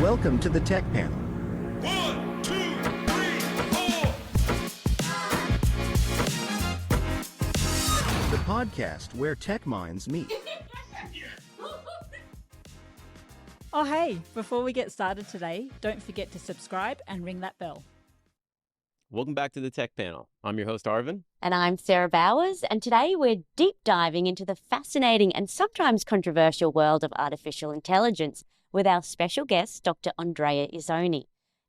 Welcome to the Tech Panel. 1, 2, 3, 4. The podcast where tech minds meet. Oh, hey, before we get started today, don't forget to subscribe and ring that bell. Welcome back to the Tech Panel. I'm your host, Arvin. And I'm Sarah Bowers, and today we're deep diving into the fascinating and sometimes controversial world of artificial intelligence with our special guest, Dr. Andrea Isoni.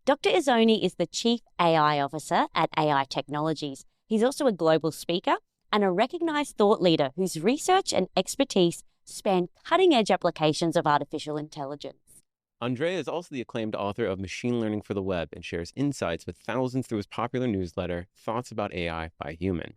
Dr. Isoni is the Chief AI Officer at AI Technologies. He's also a global speaker and a recognized thought leader whose research and expertise span cutting-edge applications of artificial intelligence. Andrea is also the acclaimed author of Machine Learning for the Web and shares insights with thousands through his popular newsletter, Thoughts About AI by Human.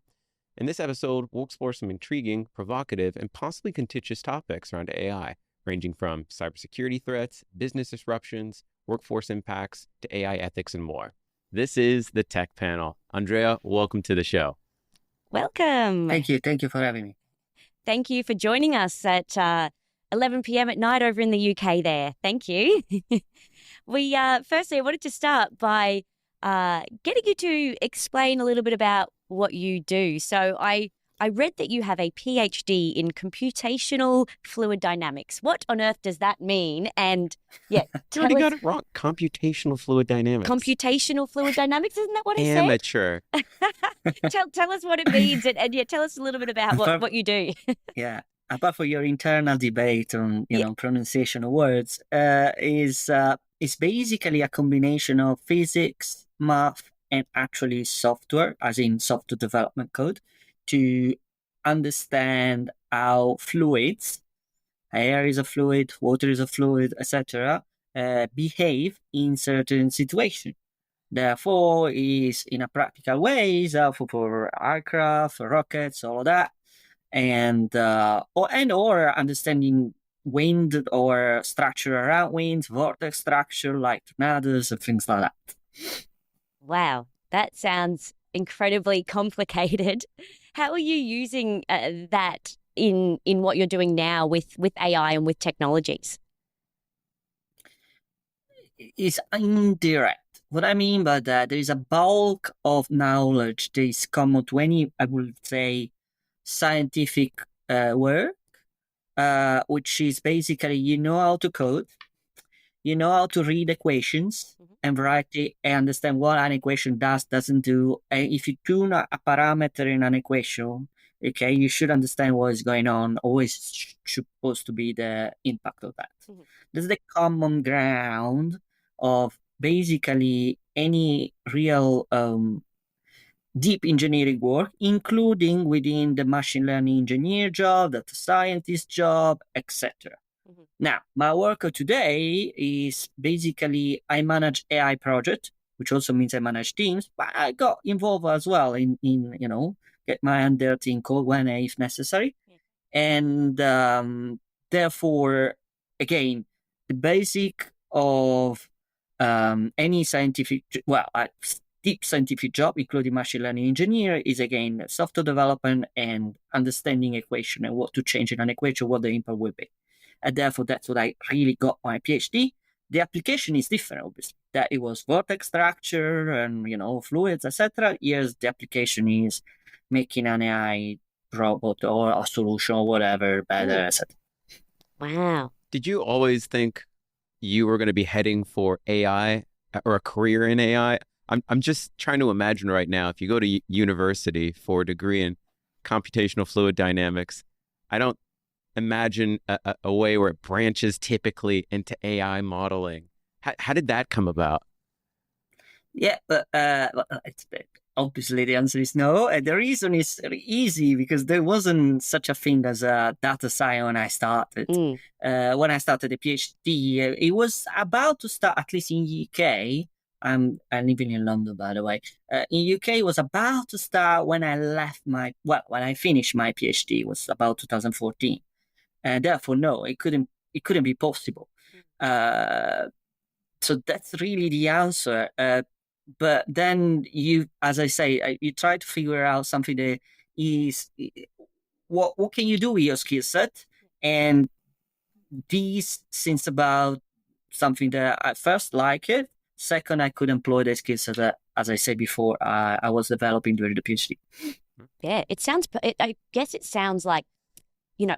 In this episode, we'll explore some intriguing, provocative, and possibly contentious topics around AI, ranging from cybersecurity threats, business disruptions, workforce impacts, to AI ethics, and more. This is the Tech Panel. Andrea, welcome to the show. Welcome. Thank you for having me. Thank you for joining us at 11 p.m. at night over in the UK there. Thank you. Firstly, I wanted to start by getting you to explain a little bit about what you do. So I read that you have a PhD in computational fluid dynamics. What on earth does that mean? And yeah, you got it wrong. Computational fluid dynamics. Computational fluid dynamics, isn't that what I said? Amateur. tell us what it means and yeah, tell us a little bit about what you do. Yeah. Apart from your internal debate on pronunciation of words, is basically a combination of physics, math, and actually software, as in software development code, to understand how fluids, air is a fluid, water is a fluid, etc., behave in certain situations. Therefore, is in a practical way, for aircraft, for rockets, all of that. And or understanding wind or structure around winds, vortex structure like tornadoes and things like that. Wow, that sounds incredibly complicated. How are you using that in what you're doing now with AI and with technologies? It's indirect. What I mean by that, there is a bulk of knowledge that is common to any, I would say, scientific work, which is basically you know how to code, you know how to read equations and write it and understand what an equation doesn't do. And if you tune a parameter in an equation, okay, you should understand what is going on, or is supposed to be the impact of that. This is the common ground of basically any real deep engineering work, including within the machine learning engineer job, data scientist job, etc. Now, my work today is basically I manage AI project, which also means I manage teams, but I got involved as well in get my hand dirty in code when if necessary. And therefore, again, the basic of any scientific, deep scientific job, including machine learning engineer, is again software development and understanding equation and what to change in an equation, what the impact will be. And therefore, that's what I really got my PhD. The application is different, obviously. That it was vortex structure and fluids, etc. Here's the application is making an AI robot or a solution or whatever better, etc. Wow. Did you always think you were going to be heading for AI or a career in AI? I'm just trying to imagine right now, if you go to university for a degree in computational fluid dynamics, I don't imagine a way where it branches typically into AI modeling. How did that come about? Yeah, but obviously the answer is no. The reason is easy because there wasn't such a thing as a data science when I started. When I started the PhD, it was about to start, at least in UK. I'm living in London, by the way. In UK, it was about to start when I finished my PhD. It was about 2014. And therefore, no, it couldn't be possible. So that's really the answer. But then you, as I say, you try to figure out something that is what can you do with your skill set? And these, since about something that I first like it. Second, I could employ the skills that, as I said before, I was developing during the PhD. Yeah, I guess it sounds like,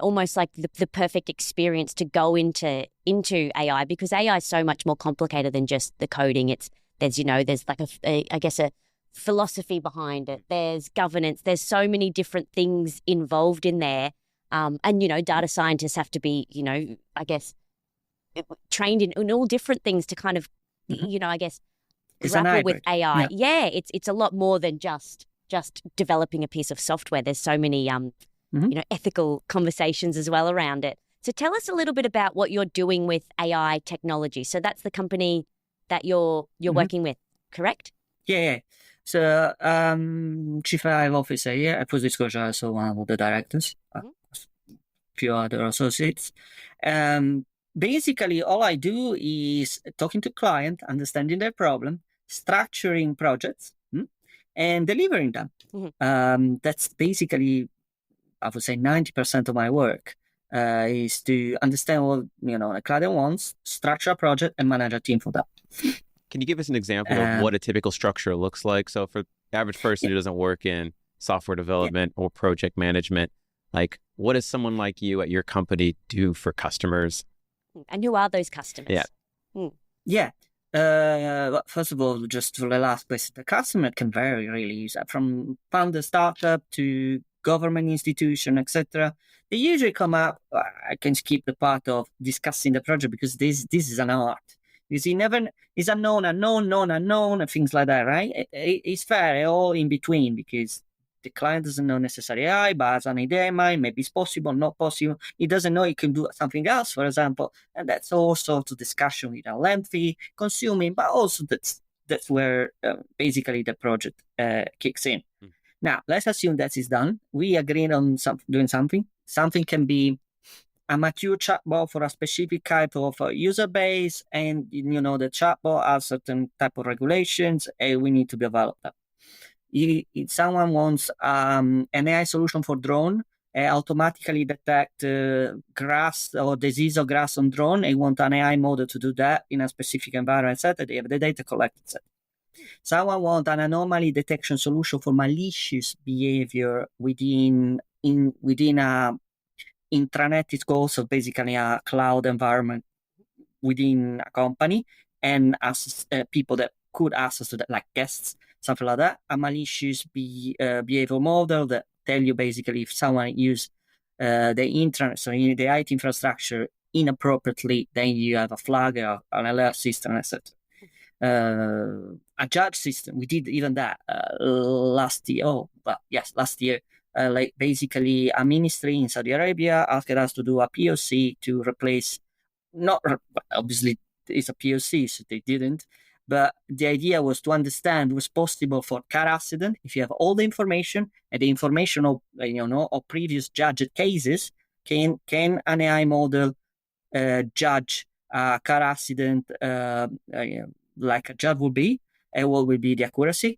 almost like the perfect experience to go into AI, because AI is so much more complicated than just the coding. There's like a philosophy behind it. There's governance. There's so many different things involved in there. And data scientists have to be, I guess, trained in all different things to kind of, I guess, It's an grapple with hybrid. AI. Yeah, it's a lot more than just developing a piece of software. There's so many ethical conversations as well around it. So tell us a little bit about what you're doing with AI technology. So that's the company that you're working with, correct? Yeah. So, Chief AI Officer here at Full Disclosure, also one of the directors, a few other associates. Basically, all I do is talking to client, understanding their problem, structuring projects, and delivering them. That's basically, I would say, 90% of my work is to understand what a client wants, structure a project, and manage a team for that. Can you give us an example of what a typical structure looks like? So for the average person who doesn't work in software development or project management, like what does someone like you at your company do for customers? And who are those customers? Yeah. First of all, just for the last question, the customer can vary really, from founder startup to government institution, etc. They usually come up. I can skip the part of discussing the project because this is an art. You see, never is unknown, and things like that, right? It's fair, all in between, because the client doesn't know necessarily AI, but has an idea in mind. Maybe it's possible, not possible. He doesn't know he can do something else, for example, and that's all sorts of discussion with a lengthy, consuming, but also that's where basically the project kicks in. Now, let's assume that is done. We agreed on doing something. Something can be a mature chatbot for a specific type of user base, and the chatbot has certain type of regulations, and we need to develop that. If someone wants an AI solution for drone, automatically detect grass or disease of grass on drone, and want an AI model to do that in a specific environment, etc. They have the data collected. Someone wants an anomaly detection solution for malicious behavior within a intranet. It's also basically a cloud environment within a company, and people that could access to that, like guests, something like that. A malicious behavior model that tell you basically if someone use the intranet, so the IT infrastructure inappropriately, then you have a flag or an alert system, etc. A judge system. We did even that last year. Last year. Like basically a ministry in Saudi Arabia asked us to do a POC to replace, obviously it's a POC, so they didn't. But the idea was to understand what's possible for car accident. If you have all the information and the information of of previous judged cases, can an AI model judge a car accident like a judge would be, and what will be the accuracy?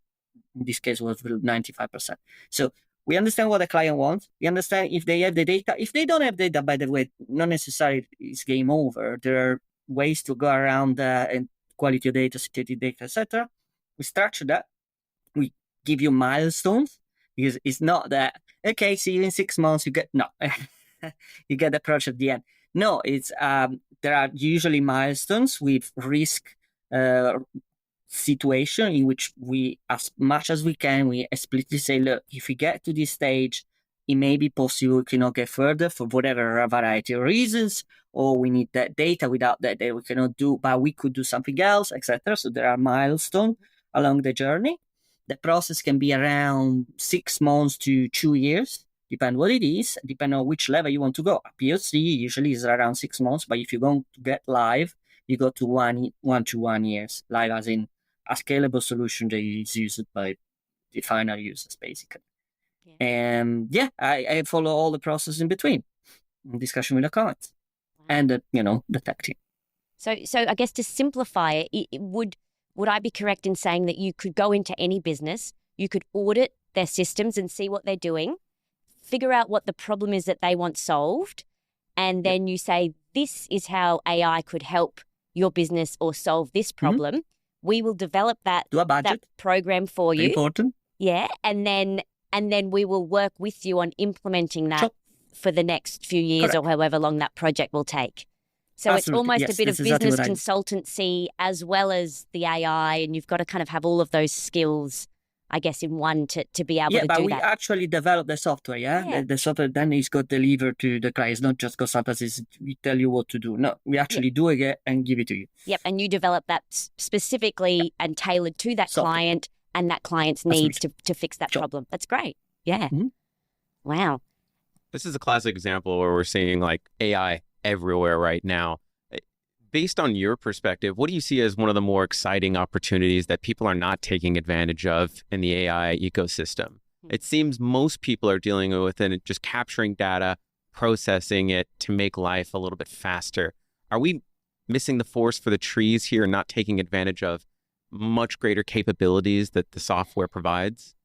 In this case, was 95%. So we understand what the client wants. We understand if they have the data. If they don't have data, by the way, not necessarily it's game over. There are ways to go around and quality of data, security data, etc. We structure that. We give you milestones, because it's not that, okay, see you in 6 months, you get the approach at the end. No, it's there are usually milestones with risk situation in which we, as much as we can, we explicitly say, look, if we get to this stage, it may be possible we cannot get further for whatever variety of reasons, or we need that data. Without that we cannot do, but we could do something else, etc. So there are milestones along the journey. The process can be around 6 months to 2 years, depend what it is, depend on which level you want to go. A POC usually is around 6 months, but if you're going to get live, you go to 1 to 1 years, live as in a scalable solution that is used by the final users, basically. Yeah. And I follow all the process in between, in discussion with the clients and the tech team. So I guess to simplify it, would I be correct in saying that you could go into any business, you could audit their systems and see what they're doing, figure out what the problem is that they want solved, and then you say, this is how AI could help your business or solve this problem. We will develop that Do a budget. that program for Very you. important. Yeah, and then we will work with you on implementing that Sure. for the next few years or however long that project will take. So it's Absolutely. almost Yes, a bit of that's exactly business what I do. consultancy as well as the AI, and you've got to kind of have all of those skills, I guess, in one to be able Yeah, to but do we that. actually develop the software, Yeah. The software then is got delivered to the client. It's not just consultancies, we tell you what to do. No, we actually do it and give it to you. Yep, and you develop that specifically and tailored to that Software. client and that client's needs to fix that Sure. problem. That's great. Yeah. Mhm. Wow. This is a classic example where we're seeing like AI everywhere right now. Based on your perspective, what do you see as one of the more exciting opportunities that people are not taking advantage of in the AI ecosystem? It seems most people are dealing with it, just capturing data, processing it to make life a little bit faster. Are we missing the forest for the trees here and not taking advantage of much greater capabilities that the software provides?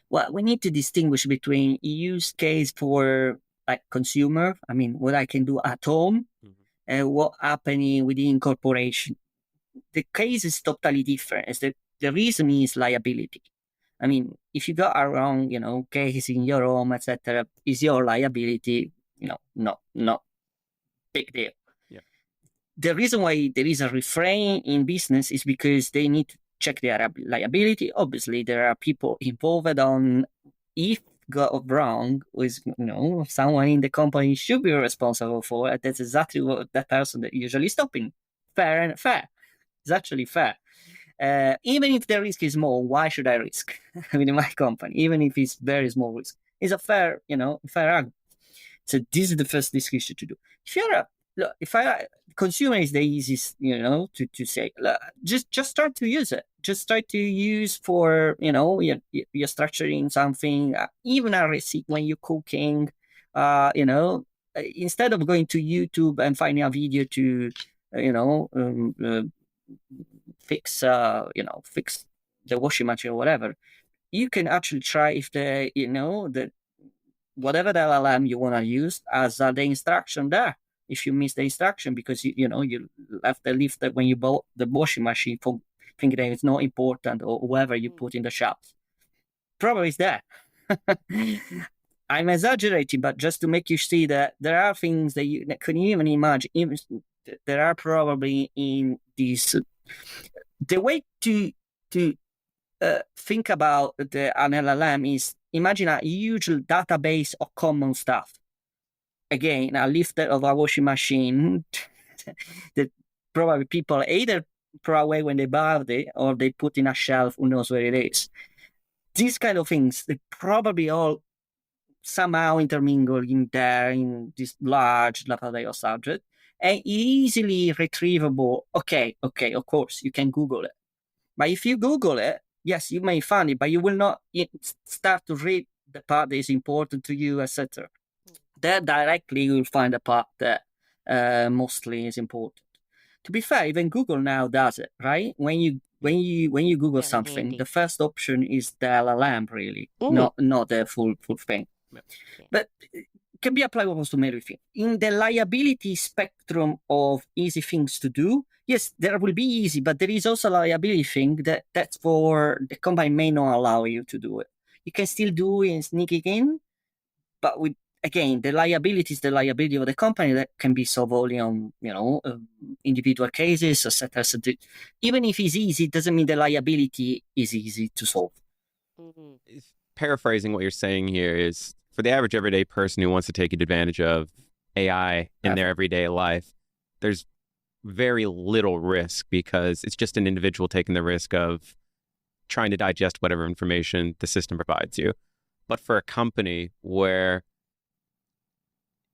Well, we need to distinguish between use case for like consumer, I mean, what I can do at home, and what happening within corporation. The case is totally different. As the reason is liability. I mean, if you got a wrong, case in your home, etc., is your liability, not big deal. Yeah. The reason why there is a refrain in business is because they need to check their liability. Obviously, there are people involved on if got wrong with someone in the company should be responsible for it. That's exactly what that person that usually stopping. Fair. It's actually fair. Even if the risk is small, why should I risk? I mean, in my company, even if it's very small risk, it's a fair argument. So this is the first discussion to do. If consumer is the easiest, to say, look, just start to use it. Just start to use for, you're structuring something, even a receipt when you're cooking, instead of going to YouTube and finding a video to, fix the washing machine or whatever, you can actually try if the whatever the LLM you want to use as the instruction there. If you miss the instruction because you left the lift when you bought the washing machine for thinking that it's not important or whatever you put in the shelf, probably it's there. I'm exaggerating, but just to make you see that there are things that you couldn't even imagine. Even there are probably in these. The way to think about an LLM is imagine a huge database of common stuff. Again, a lifter of a washing machine that probably people either throw away when they buy it or they put in a shelf, who knows where it is. These kind of things, they probably all somehow intermingle in there in this large database of subject and easily retrievable. Okay, of course, you can Google it. But if you Google it, yes, you may find it, but you will not start to read the part that is important to you, etc. There directly you will find the part that mostly is important. To be fair, even Google now does it, right? When you Google Very something, handy. the first option is the LLM, really, not the full thing. Yeah. But it can be applied almost to everything. In the liability spectrum of easy things to do, yes, there will be easy, but there is also a liability thing that's for the company may not allow you to do it. You can still do it and sneak it in, but with again, the liability is the liability of the company that can be solved only on individual cases, etc. So even if it's easy, it doesn't mean the liability is easy to solve. Paraphrasing what you're saying here is for the average everyday person who wants to take advantage of AI in their everyday life, there's very little risk because it's just an individual taking the risk of trying to digest whatever information the system provides you. But for a company where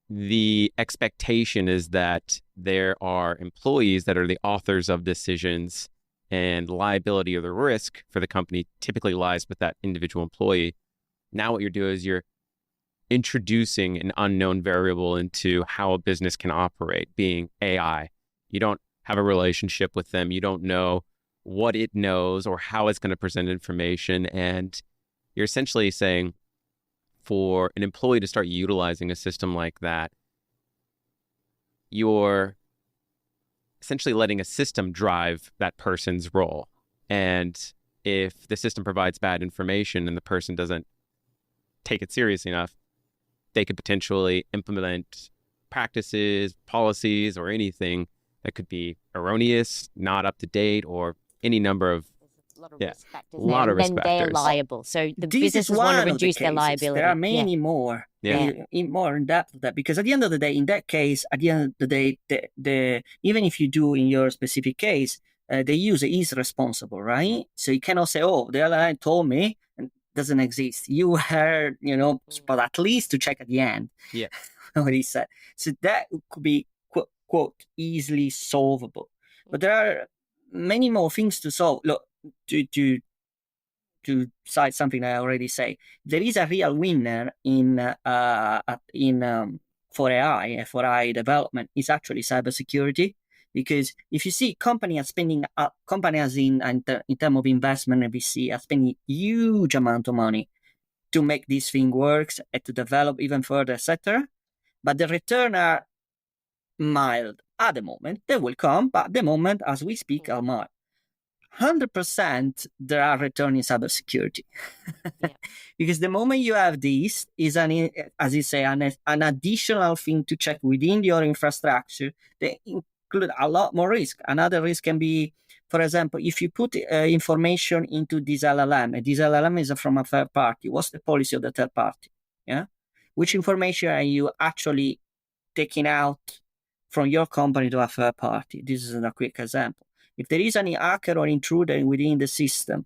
the expectation is that there are employees that are the authors of decisions and liability or the risk for the company typically lies with that individual employee. Now what you're doing is you're introducing an unknown variable into how a business can operate, being AI. You don't have a relationship with them. You don't know what it knows or how it's going to present information. And you're essentially saying for an employee to start utilizing a system like that, you're essentially letting a system drive that person's role. And if the system provides bad information and the person doesn't take it seriously enough, they could potentially implement practices, policies, or anything that could be erroneous, not up to date, or any number of There's a lot of Yeah, risk factors a lot there, of and risk then they're factors. liable. So the This is businesses want to one of the reduce their cases. liability. There are many more. Yeah. More in depth of that, because at the end of the day, in that case, at the end of the day, the even if you do in your specific case, the user is responsible, right? So you cannot say, "Oh, the airline told me," and it doesn't exist. You heard, but at least to check at the end. Yeah. What he said. So that could be quote easily solvable, but there are many more things to solve. Look, to cite something I already say, there is a real winner for AI, for AI development, is actually cybersecurity. Because if you see companies are spending, companies in terms of investment and VC are spending huge amount of money to make this thing work and to develop even further, etc. But the return are mild at the moment. They will come, but at the moment, as we speak, are mild. 100% there are return in cybersecurity. Because the moment you have this is as you say, an additional thing to check within your infrastructure. They include a lot more risk. Another risk can be, for example, if you put information into this LLM, and this LLM is from a third party, what's the policy of the third party? Yeah, which information are you actually taking out from your company to a third party? This is a quick example. If there is any hacker or intruder within the system,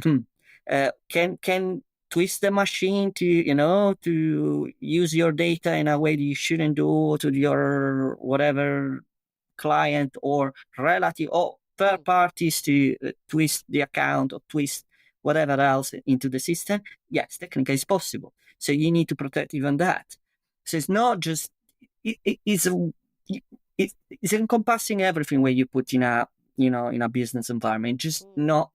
can twist the machine to use your data in a way that you shouldn't do to your whatever client or relative or third parties to twist the account or twist whatever else into the system. Yes, technically it's possible. So you need to protect even that. So it's not just it's encompassing everything where you put in a business environment. Just not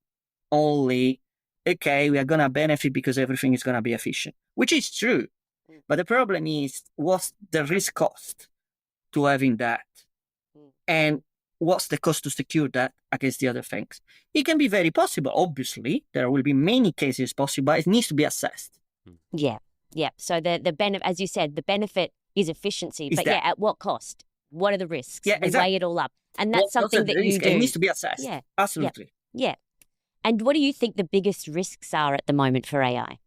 only, okay, we are going to benefit because everything is going to be efficient, which is true. But the problem is, what's the risk cost to having that? And what's the cost to secure that against the other things? It can be very possible. Obviously, there will be many cases possible, but it needs to be assessed. Yeah. So the benefit, as you said, the benefit is efficiency, but at what cost? What are the risks? Yeah, exactly. Weigh it all up. And that's something that you do. It needs to be assessed. Yeah. Absolutely. Yeah. And what do you think the biggest risks are at the moment for AI?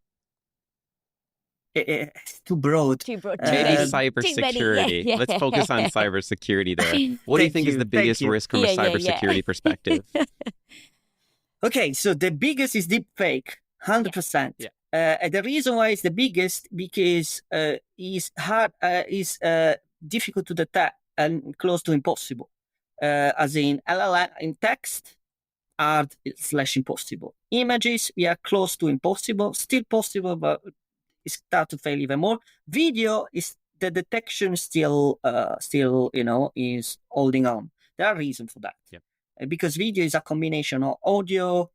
It's too broad. Too broad. Maybe cybersecurity. Yeah. Let's focus on cybersecurity there. What do you think is the biggest risk from a cybersecurity perspective? Okay, so the biggest is deepfake, 100%. Yeah. And the reason why it's the biggest, because it's hard, is difficult to detect and close to impossible. As in LLM in text, hard/impossible. Images, we are close to impossible, still possible, but it start to fail even more. Video is the detection still is holding on. There are reasons for that. Yeah. Because video is a combination of audio,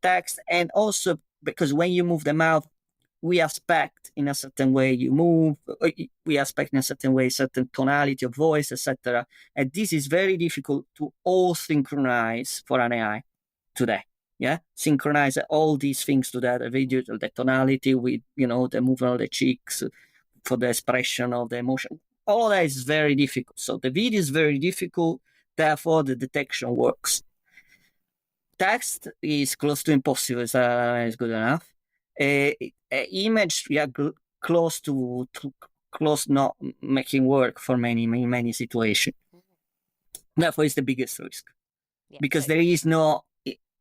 text, and also because when you move the mouth, we expect in a certain way you move, we expect in a certain way certain tonality of voice, etc. And this is very difficult to all synchronize for an AI today. Yeah, synchronize all these things together, video, the tonality with, the movement of the cheeks for the expression of the emotion. All of that is very difficult. So the video is very difficult, therefore the detection works. Text is close to impossible, is good enough. Image, we are close not making work for many situations. Therefore, it's the biggest risk. Yeah, because there is no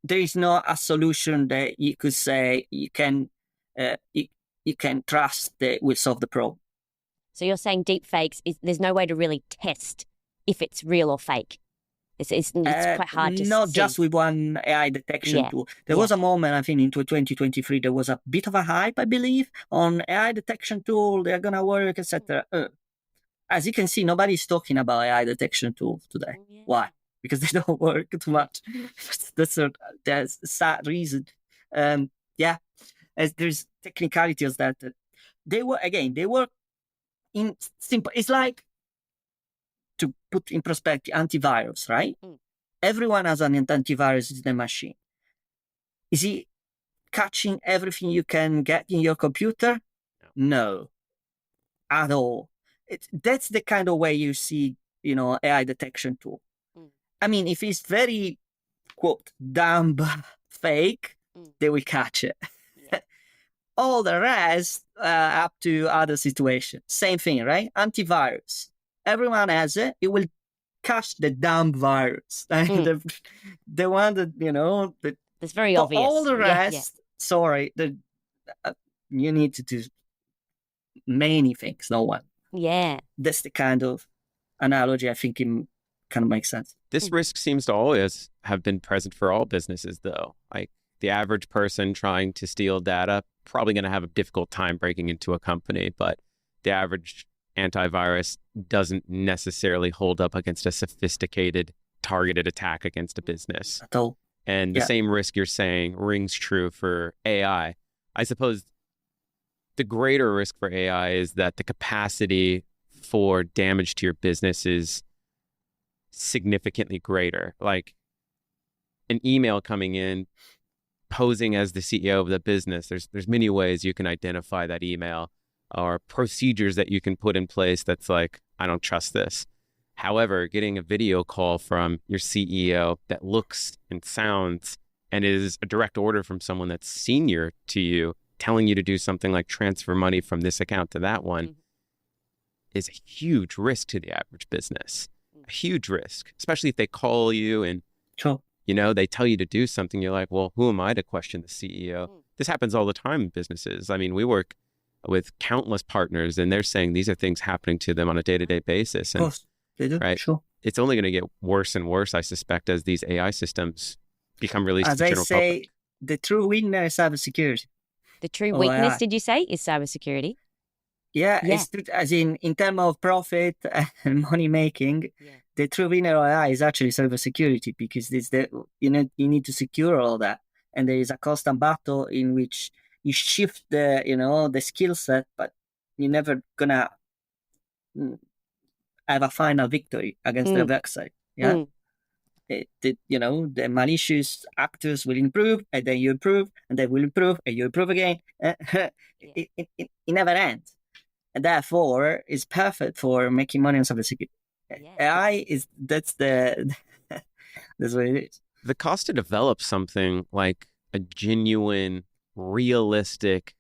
a solution that you could say you can trust that will solve the problem. So you're saying deepfakes there's no way to really test if it's real or fake. It's quite hard to not see. Just with one AI detection tool. There was a moment, I think, in 2023, there was a bit of a hype, I believe, on AI detection tool. They're gonna work, etc. As you can see, nobody's talking about AI detection tools today. Yeah. Why? Because they don't work too much. That's a sad reason. As there's technicalities that they work in simple. It's like to put in perspective antivirus, right? Everyone has an antivirus in the machine. Is he catching everything you can get in your computer? No, at all. That's the kind of way you see, AI detection tool. I mean, if it's very, quote, dumb fake, they will catch it. All the rest, up to other situations. Same thing, right? Antivirus. Everyone has it. It will catch the dumb virus. the one that, That's very for obvious. all the Yeah, rest, sorry, you need to do many things, no one. Yeah. That's the kind of analogy I think it kind of makes sense. This risk seems to always have been present for all businesses, though. Like the average person trying to steal data, probably going to have a difficult time breaking into a company, but the average antivirus doesn't necessarily hold up against a sophisticated, targeted attack against a business. At all. And the same risk you're saying rings true for AI. I suppose the greater risk for AI is that the capacity for damage to your business is significantly greater. Like an email coming in, posing as the CEO of the business, there's many ways you can identify that email, or procedures that you can put in place that's like, I don't trust this. However, getting a video call from your CEO that looks and sounds and is a direct order from someone that's senior to you, telling you to do something like transfer money from this account to that one, is a huge risk to the average business. A huge risk, especially if they call you and Sure. they tell you to do something. You're like, well, who am I to question the CEO? This happens all the time in businesses. I mean, we work with countless partners and they're saying these are things happening to them on a day-to-day basis. Of course, they do. Right? Sure. It's only going to get worse and worse, I suspect, as these AI systems become released to As the I general say, public. the true winner is cybersecurity. The true Oh, weakness, yeah. did you say, is cybersecurity? Yeah, Yeah. it's as in terms of profit and money making, Yeah. the true winner of AI is actually cybersecurity, because it's you need to secure all that, and there is a constant battle in which you shift the skill set, but you're never gonna have a final victory against the adversary. Yeah. The malicious actors will improve, and then you improve, and they will improve, and you improve again. It never ends. And therefore, it's perfect for making money on cybersecurity. AI that's what it is. The cost to develop something like a genuine, realistic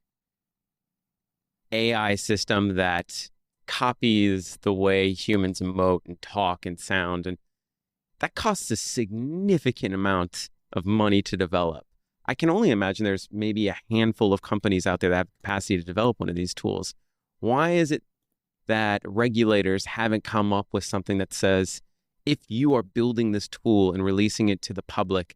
AI system that copies the way humans emote and talk and sound, and that costs a significant amount of money to develop. I can only imagine there's maybe a handful of companies out there that have capacity to develop one of these tools. Why is it that regulators haven't come up with something that says, if you are building this tool and releasing it to the public,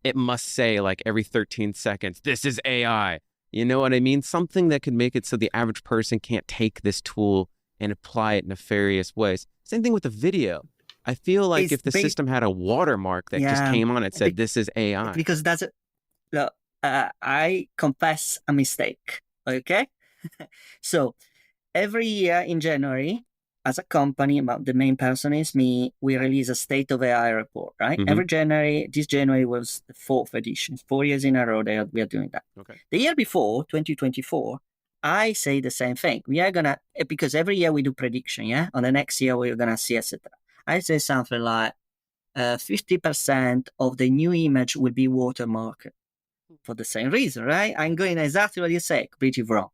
it must say like every 13 seconds, this is AI. You know what I mean? Something that could make it so the average person can't take this tool and apply it in nefarious ways. Same thing with the video. I feel like It's if the system had a watermark that just came on it, said, this is AI. Because that's it. Look, I confess a mistake. Okay? So every year in January, as a company, the main person is me, we release a state of AI report, right? Mhm. Every January, this January was the 4th edition. 4 years in a row we are doing that. Okay. The year before, 2024, I say the same thing. We are gonna, because every year we do prediction, yeah? On the next year, we're gonna see, etc. I say something like 50% of the new image will be watermarked for the same reason, right? I'm going exactly what you say, pretty wrong.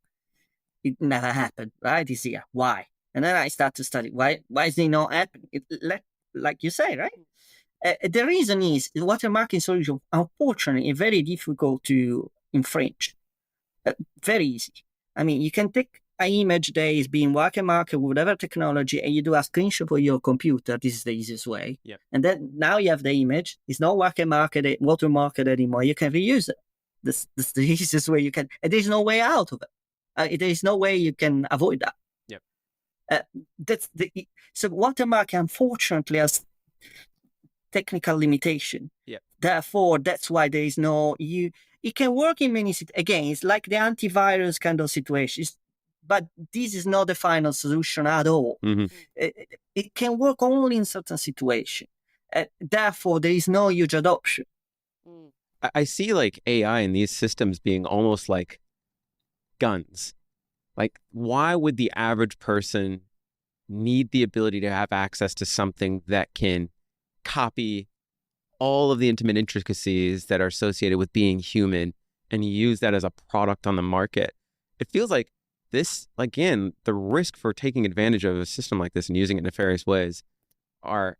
It never happened, right? This year. Why? And then I start to study why is it not happening? Like you say, right? The reason is the watermarking solution, unfortunately, is very difficult to infringe. Very easy. I mean, you can take an image that is being watermarked with whatever technology, and you do a screenshot for your computer. This is the easiest way. Yeah. And then now you have the image. It's not watermarked anymore. You can reuse it. That's the easiest way you can. And there's no way out of it. There is no way you can avoid that. So watermark, unfortunately, has technical limitation. Yeah. Therefore, that's why there is no it can work in many again. It's like the antivirus kind of situation. but this is not the final solution at all. Mhm. It can work only in certain situations. Therefore, there is no huge adoption. I see like AI and these systems being almost like guns. Like, why would the average person need the ability to have access to something that can copy all of the intimate intricacies that are associated with being human and use that as a product on the market? It feels like this, again, the risk for taking advantage of a system like this and using it in nefarious ways are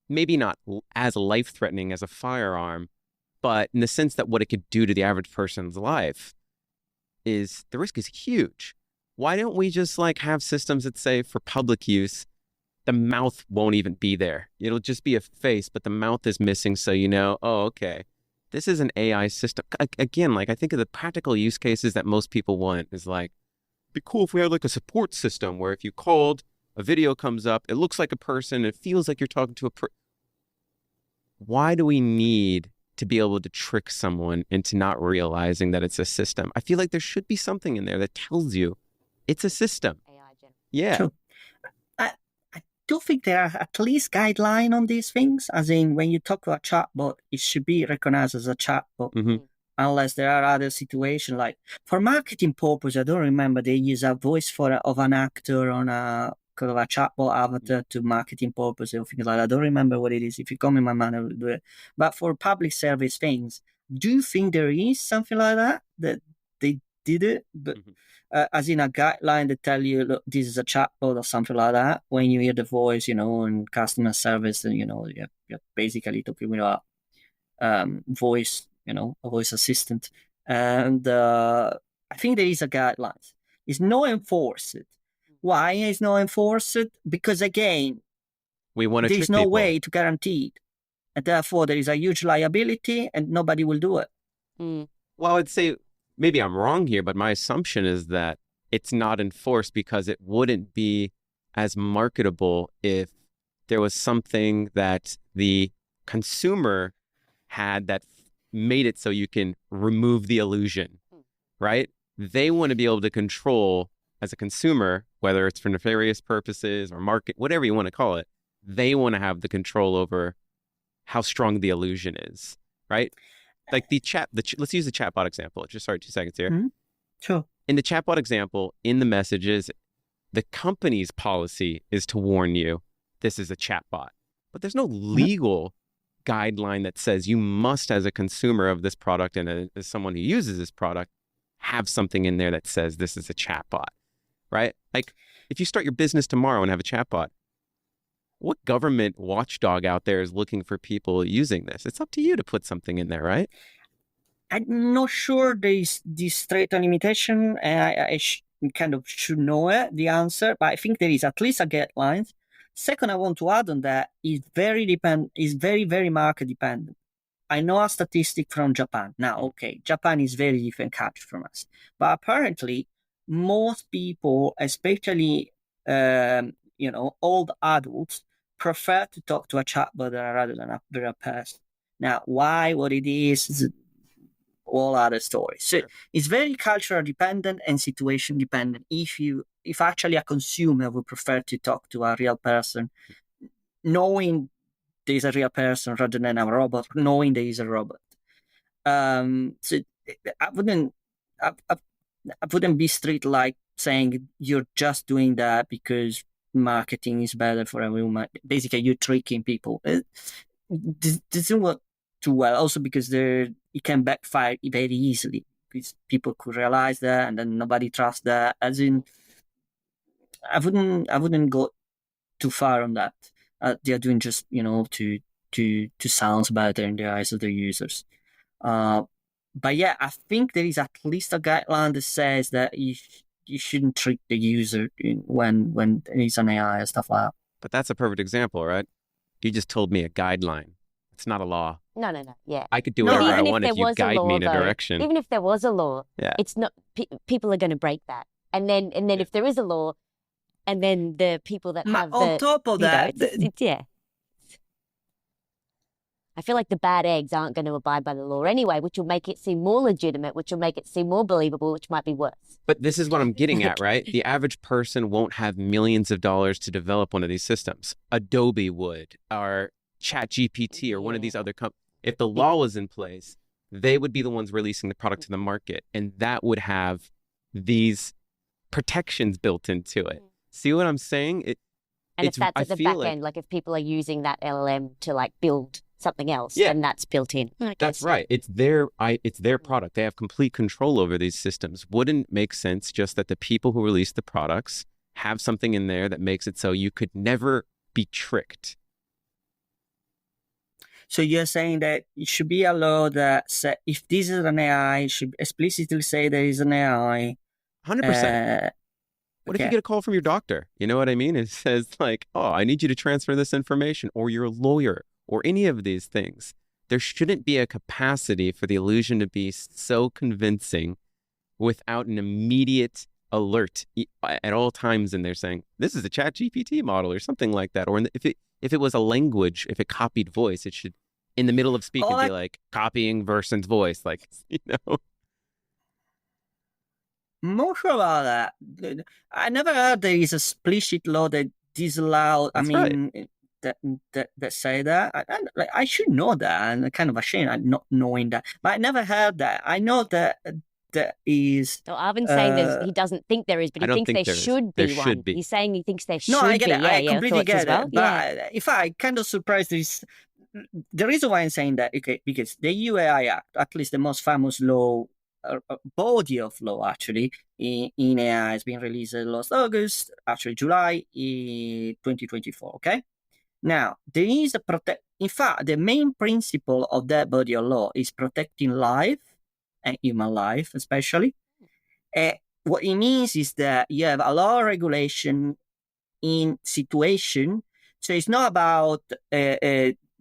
maybe not as life-threatening as a firearm, but in the sense that what it could do to the average person's life is, the risk is huge. Why don't we just like have systems that say for public use, the mouth won't even be there. It'll just be a face, but the mouth is missing. So, oh, okay, this is an AI system. Again, like I think of the practical use cases that most people want is like, be cool if we had like a support system where if you called, a video comes up, it looks like a person, it feels like you're talking to a person. Why do we need to be able to trick someone into not realizing that it's a system? I feel like there should be something in there that tells you it's a system. Yeah. True. I do think there are at least guidelines on these things, as in when you talk about chatbot, it should be recognized as a chatbot. Mm-hmm. Unless there are other situations like for marketing purpose, I don't remember they use a voice of an actor on a kind of a chatbot avatar to marketing purpose or things like that. I don't remember what it is. If you come in my mind, I will do it. But for public service things, do you think there is something like that they did it? But as in a guideline that tell you, look, this is a chatbot or something like that. When you hear the voice, in customer service, and you're basically talking about voice. A voice assistant. And I think there is a guidelines. It's not enforced. Why is not enforced? Because again, we want to there's no way to guarantee it. And therefore there is a huge liability and nobody will do it. Well, I'd say maybe I'm wrong here, but my assumption is that it's not enforced because it wouldn't be as marketable if there was something that the consumer had that made it so you can remove the illusion, right? They want to be able to control, as a consumer, whether it's for nefarious purposes or market, whatever you want to call it, they want to have the control over how strong the illusion is, right? Like let's use the chatbot example. Just 2 seconds here. Mm-hmm. Sure. In the chatbot example, in the messages, the company's policy is to warn you this is a chatbot, but there's no legal guideline that says you must, as a consumer of this product and as someone who uses this product, have something in there that says this is a chatbot, right? Like if you start your business tomorrow and have a chatbot, what government watchdog out there is looking for people using this? It's up to you to put something in there, right? I'm not sure there is this straight limitation. I kind of should know the answer, but I think there is at least a guideline. Second, I want to add on that is very, very market dependent. I know a statistic from Japan. Now, okay, Japan is very different country from us, but apparently most people, especially old adults, prefer to talk to a chatbot rather than a real person. Now, why? What it is all other stories. So it's very cultural dependent and situation dependent. If actually a consumer would prefer to talk to a real person, knowing there's a real person rather than a robot, knowing there is a robot. So I wouldn't be strict like saying you're just doing that because marketing is better for everyone. Basically, you're tricking people. This doesn't work too well. Also because it can backfire very easily because people could realize that and then nobody trusts that. As in, I wouldn't go too far on that. They're doing just to sound better in the eyes of the users. But yeah, I think there is at least a guideline that says that you shouldn't trick the user when it's an AI and stuff like that. But that's a perfect example, right? You just told me a guideline. It's not a law. No. Yeah. I could do whatever I want if you guide me in a though, direction. Even if there was a law, it's not. People are going to break that. And then if there is a law, and then the people that have on top of that, yeah. I feel like the bad eggs aren't going to abide by the law anyway, which will make it seem more legitimate, which will make it seem more believable, which might be worse. But this is what I'm getting at, right? The average person won't have millions of dollars to develop one of these systems. Adobe would, or ChatGPT, or one of these other companies. If the law was in place, they would be the ones releasing the product to the market, and that would have these protections built into it. See what I'm saying? And if that's at the back end, like if people are using that LLM to like build something else, then that's built in. That's right. It's their product. They have complete control over these systems. Wouldn't it make sense just that the people who release the products have something in there that makes it so you could never be tricked? So you're saying that it should be a law that if this is an AI, it should explicitly say there is an AI. 100%. What if you get a call from your doctor? You know what I mean? It says like, oh, I need you to transfer this information, or your lawyer, or any of these things. There shouldn't be a capacity for the illusion to be so convincing without an immediate alert at all times in there saying, this is a ChatGPT model or something like that. Or if it was a language, if it copied voice, it should, in the middle of speaking, be like copying person's voice, like, you know. More sure about that. I never heard there is a explicit law that disallowed. That's right. That say that. I should know that. I'm kind of ashamed at not knowing that. But I never heard that. I know that there is. So Arvin's saying he doesn't think there is, but he thinks there should be one. Should be. He's saying he thinks there should be. No, I get it. I completely get it. Well. But if I kind of surprised this, the reason why I'm saying that, okay, because the UAI Act, at least the most famous law, body of law actually in AI, has been released last August, actually July 2024. Okay. Now, there is in fact, the main principle of that body of law is protecting life and human life, especially. What it means is that you have a law regulation in situation. So it's not about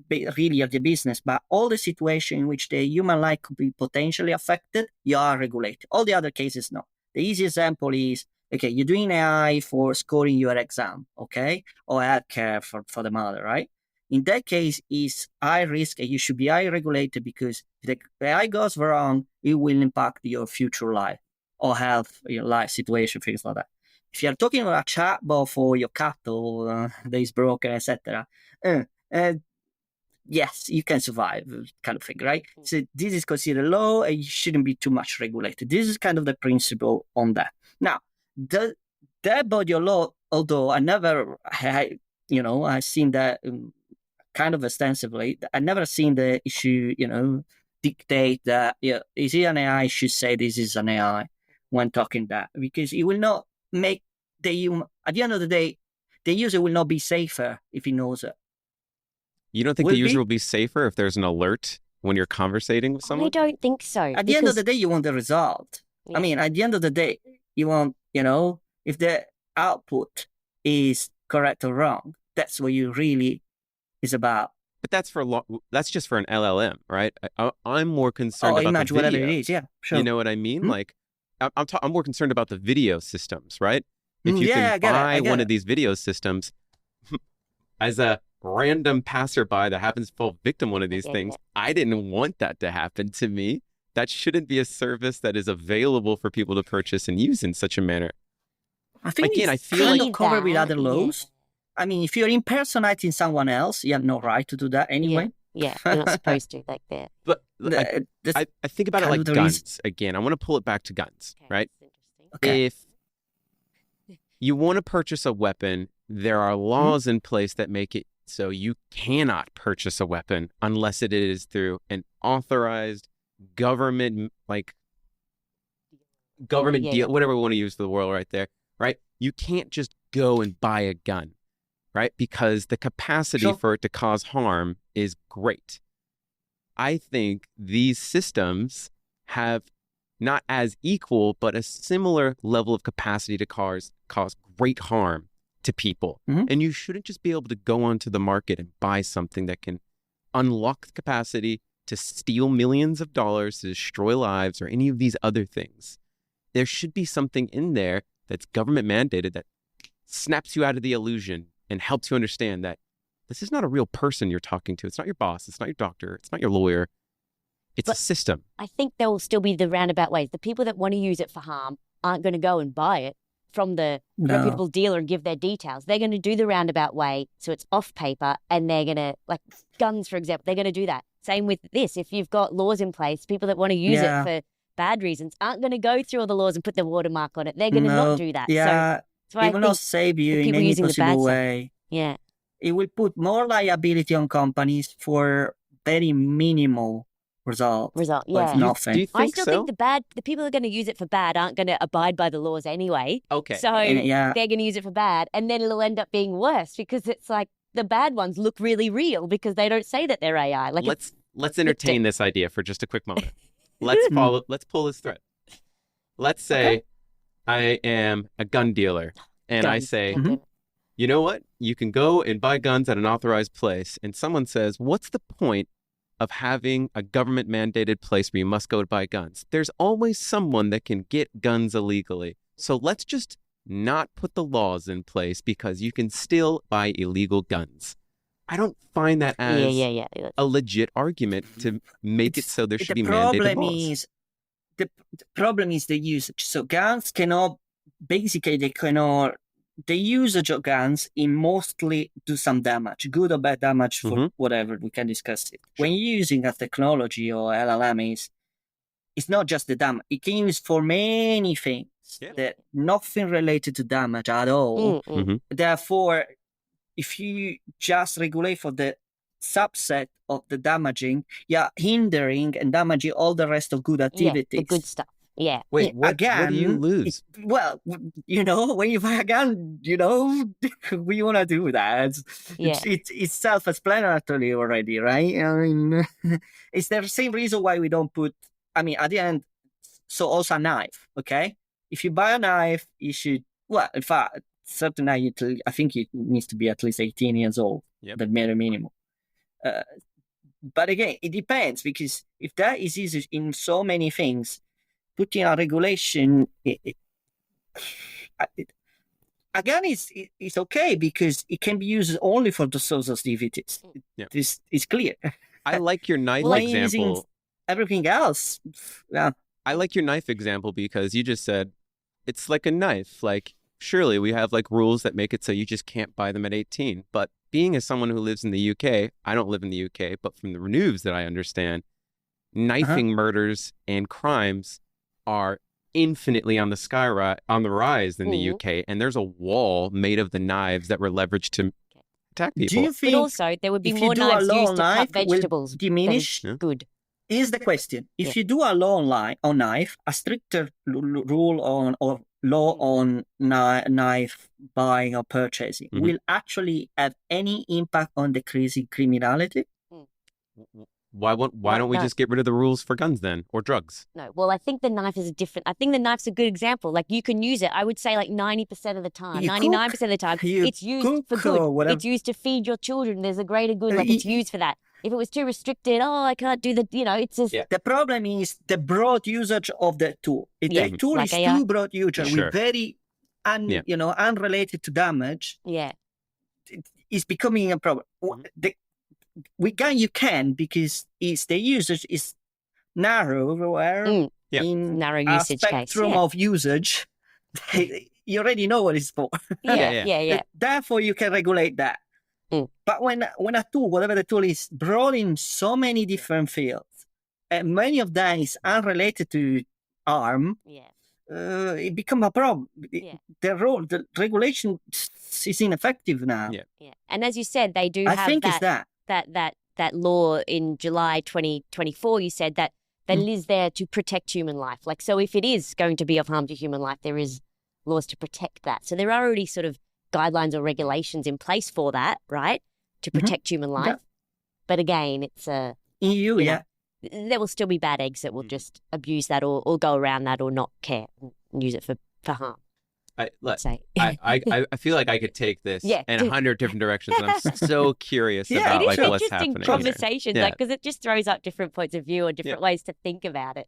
really of the business, but all the situation in which the human life could be potentially affected, you are regulated. All the other cases, no. The easy example is, okay, you're doing AI for scoring your exam, okay? Or healthcare for the mother, right? In that case, it's high risk and you should be high regulated because if the AI goes wrong, it will impact your future life or health, your life situation, things like that. If you're talking about a chatbot for your cattle that is broken, etc., yes, you can survive, kind of thing, right? So this is considered low and you shouldn't be too much regulated. This is kind of the principle on that. Now, that body of law, although I never had, I've seen that kind of extensively, I never seen the issue, dictate that, is it an AI? I should say this is an AI when talking that, because it will not make at the end of the day, the user will not be safer if he knows it. You don't think the user will be safer if there's an alert when you're conversating with someone? I don't think so. At the end of the day, you want the result. Yeah. I mean, at the end of the day, you want, if the output is correct or wrong, that's what you really is about. But that's just for an LLM, right? I'm more concerned about the video. Whatever it is, yeah, sure. You know what I mean? Like, I'm more concerned about the video systems, right? If you can buy one of these video systems as a random passerby that happens to fall victim one of these things, I didn't want that to happen to me. That shouldn't be a service that is available for people to purchase and use in such a manner. I think I feel like covered with other laws. I mean, if you're impersonating someone else, you have no right to do that anyway. Yeah, you're not supposed to like that. But I think about it like guns. Again, I want to pull it back to guns, right? Okay. If you want to purchase a weapon, there are laws in place that make it so you cannot purchase a weapon unless it is through an authorized government, deal, whatever we want to use for the world right there, right? You can't just go and buy a gun, right? Because the capacity for it to cause harm is great. I think these systems have not as equal, but a similar level of capacity to cause great harm to people. And you shouldn't just be able to go onto the market and buy something that can unlock the capacity to steal millions of dollars, to destroy lives, or any of these other things. There should be something in there that's government mandated that snaps you out of the illusion and helps you understand that this is not a real person you're talking to. It's not your boss. It's not your doctor. It's not your lawyer. It's a system. I think there will still be the roundabout ways. The people that want to use it for harm aren't going to go and buy it from the reputable dealer and give their details. They're going to do the roundabout way, so it's off paper, and they're going to, like guns, for example, they're going to do that. Same with this. If you've got laws in place, people that want to use it for bad reasons aren't going to go through all the laws and put the watermark on it. They're going to not do that. Yeah, so it will not save you in any possible way. Yeah. It will put more liability on companies for very minimal result. Yeah. Nothing. Do you think I still so? think the people who are going to use it for bad aren't going to abide by the laws anyway. Okay. So they're going to use it for bad, and then it'll end up being worse because it's like the bad ones look really real because they don't say that they're AI. Like let's entertain this idea for just a quick moment. Let's pull this thread. Let's say I am a gun dealer and I say, you know what? You can go and buy guns at an authorized place. And someone says, what's the point of having a government mandated place where you must go to buy guns? There's always someone that can get guns illegally. So let's just not put the laws in place because you can still buy illegal guns. I don't find that as a legit argument to make it so there should be mandated laws. The problem is the usage. So guns cannot, basically the usage of guns in mostly do some damage, good or bad damage for whatever, we can discuss it. When you're using a technology or LLM it's not just the damage. It can use for many things that nothing related to damage at all. Therefore, if you just regulate for the subset of the damaging, you're hindering and damaging all the rest of good activities. Yeah, the good stuff. Yeah. Wait, what do you lose? Well, when you buy a gun, we want to do that. It's self-explanatory already, right? I mean, it's the same reason why we don't put, at the end, so also a knife, okay? If you buy a knife, you should, in fact, certain knife, I think it needs to be at least 18 years old, the mere minimum. But again, it depends, because if that is used in so many things, putting a regulation, again, it's okay because it can be used only for the social activities. This is clear. I like your knife example. Everything else, I like your knife example because you just said it's like a knife. Like, surely we have like rules that make it so you just can't buy them at 18. But being as someone who lives in the UK, I don't live in the UK, but from the news that I understand, knifing murders and crimes are infinitely on the rise in the UK, and there's a wall made of the knives that were leveraged to attack people. Do you think but also there would be more knives used to cut vegetables? Diminish? Good. Here's the question: if you do a law on knife, a stricter rule on or law on knife buying or purchasing, will actually have any impact on decreasing criminality? Why don't we just get rid of the rules for guns then, or drugs? No, well, I think the knife is I think the knife's a good example. Like, you can use it, I would say, like 90% of the time, 99% of the time, it's used for good. It's used to feed your children. There's a greater good, like it's used for that. If it was too restricted, I can't do it's just... The problem is the broad usage of the tool. If the tool like is AI. Too broad usage with very, unrelated to damage, it's becoming a problem. With gun you can, because the usage is narrow in narrow a usage spectrum of usage. You already know what it's for. Therefore, you can regulate that. But when a tool, whatever the tool is, brought in so many different fields, and many of them is unrelated to arm, it becomes a problem. The regulation is ineffective now. And as you said, they do I have think that law in July 2024. You said that is there to protect human life. Like, so if it is going to be of harm to human life, there is laws to protect that. So there are already sort of guidelines or regulations in place for that, right? To protect human life. But again, it's a EU, there will still be bad eggs that will just abuse that or go around that or not care and use it for harm. I feel like I could take this in 100 different directions, and I'm so curious about like what's happening. Interesting conversations, because it just throws up different points of view or different ways to think about it.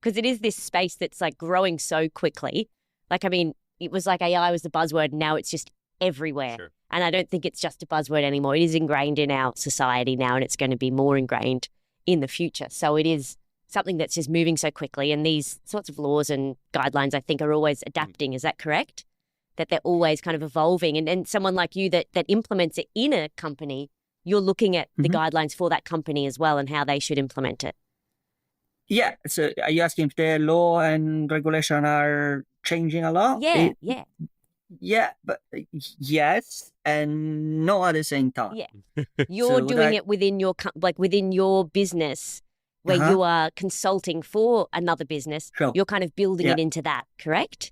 Because it is this space that's like growing so quickly. Like, I mean, it was like AI was the buzzword, and now it's just everywhere. Sure. And I don't think it's just a buzzword anymore. It is ingrained in our society now, and it's going to be more ingrained in the future. So it is something that's just moving so quickly. And these sorts of laws and guidelines, I think, are always adapting. Is that correct? That they're always kind of evolving. And someone like you that implements it in a company, you're looking at the guidelines for that company as well and how they should implement it. Yeah. So are you asking if the law and regulation are changing a lot? Yeah. Yeah, but yes and no at the same time. Yeah. You're So doing it within your within your business where you are consulting for another business. Sure. You're kind of building Yeah. it into that, correct?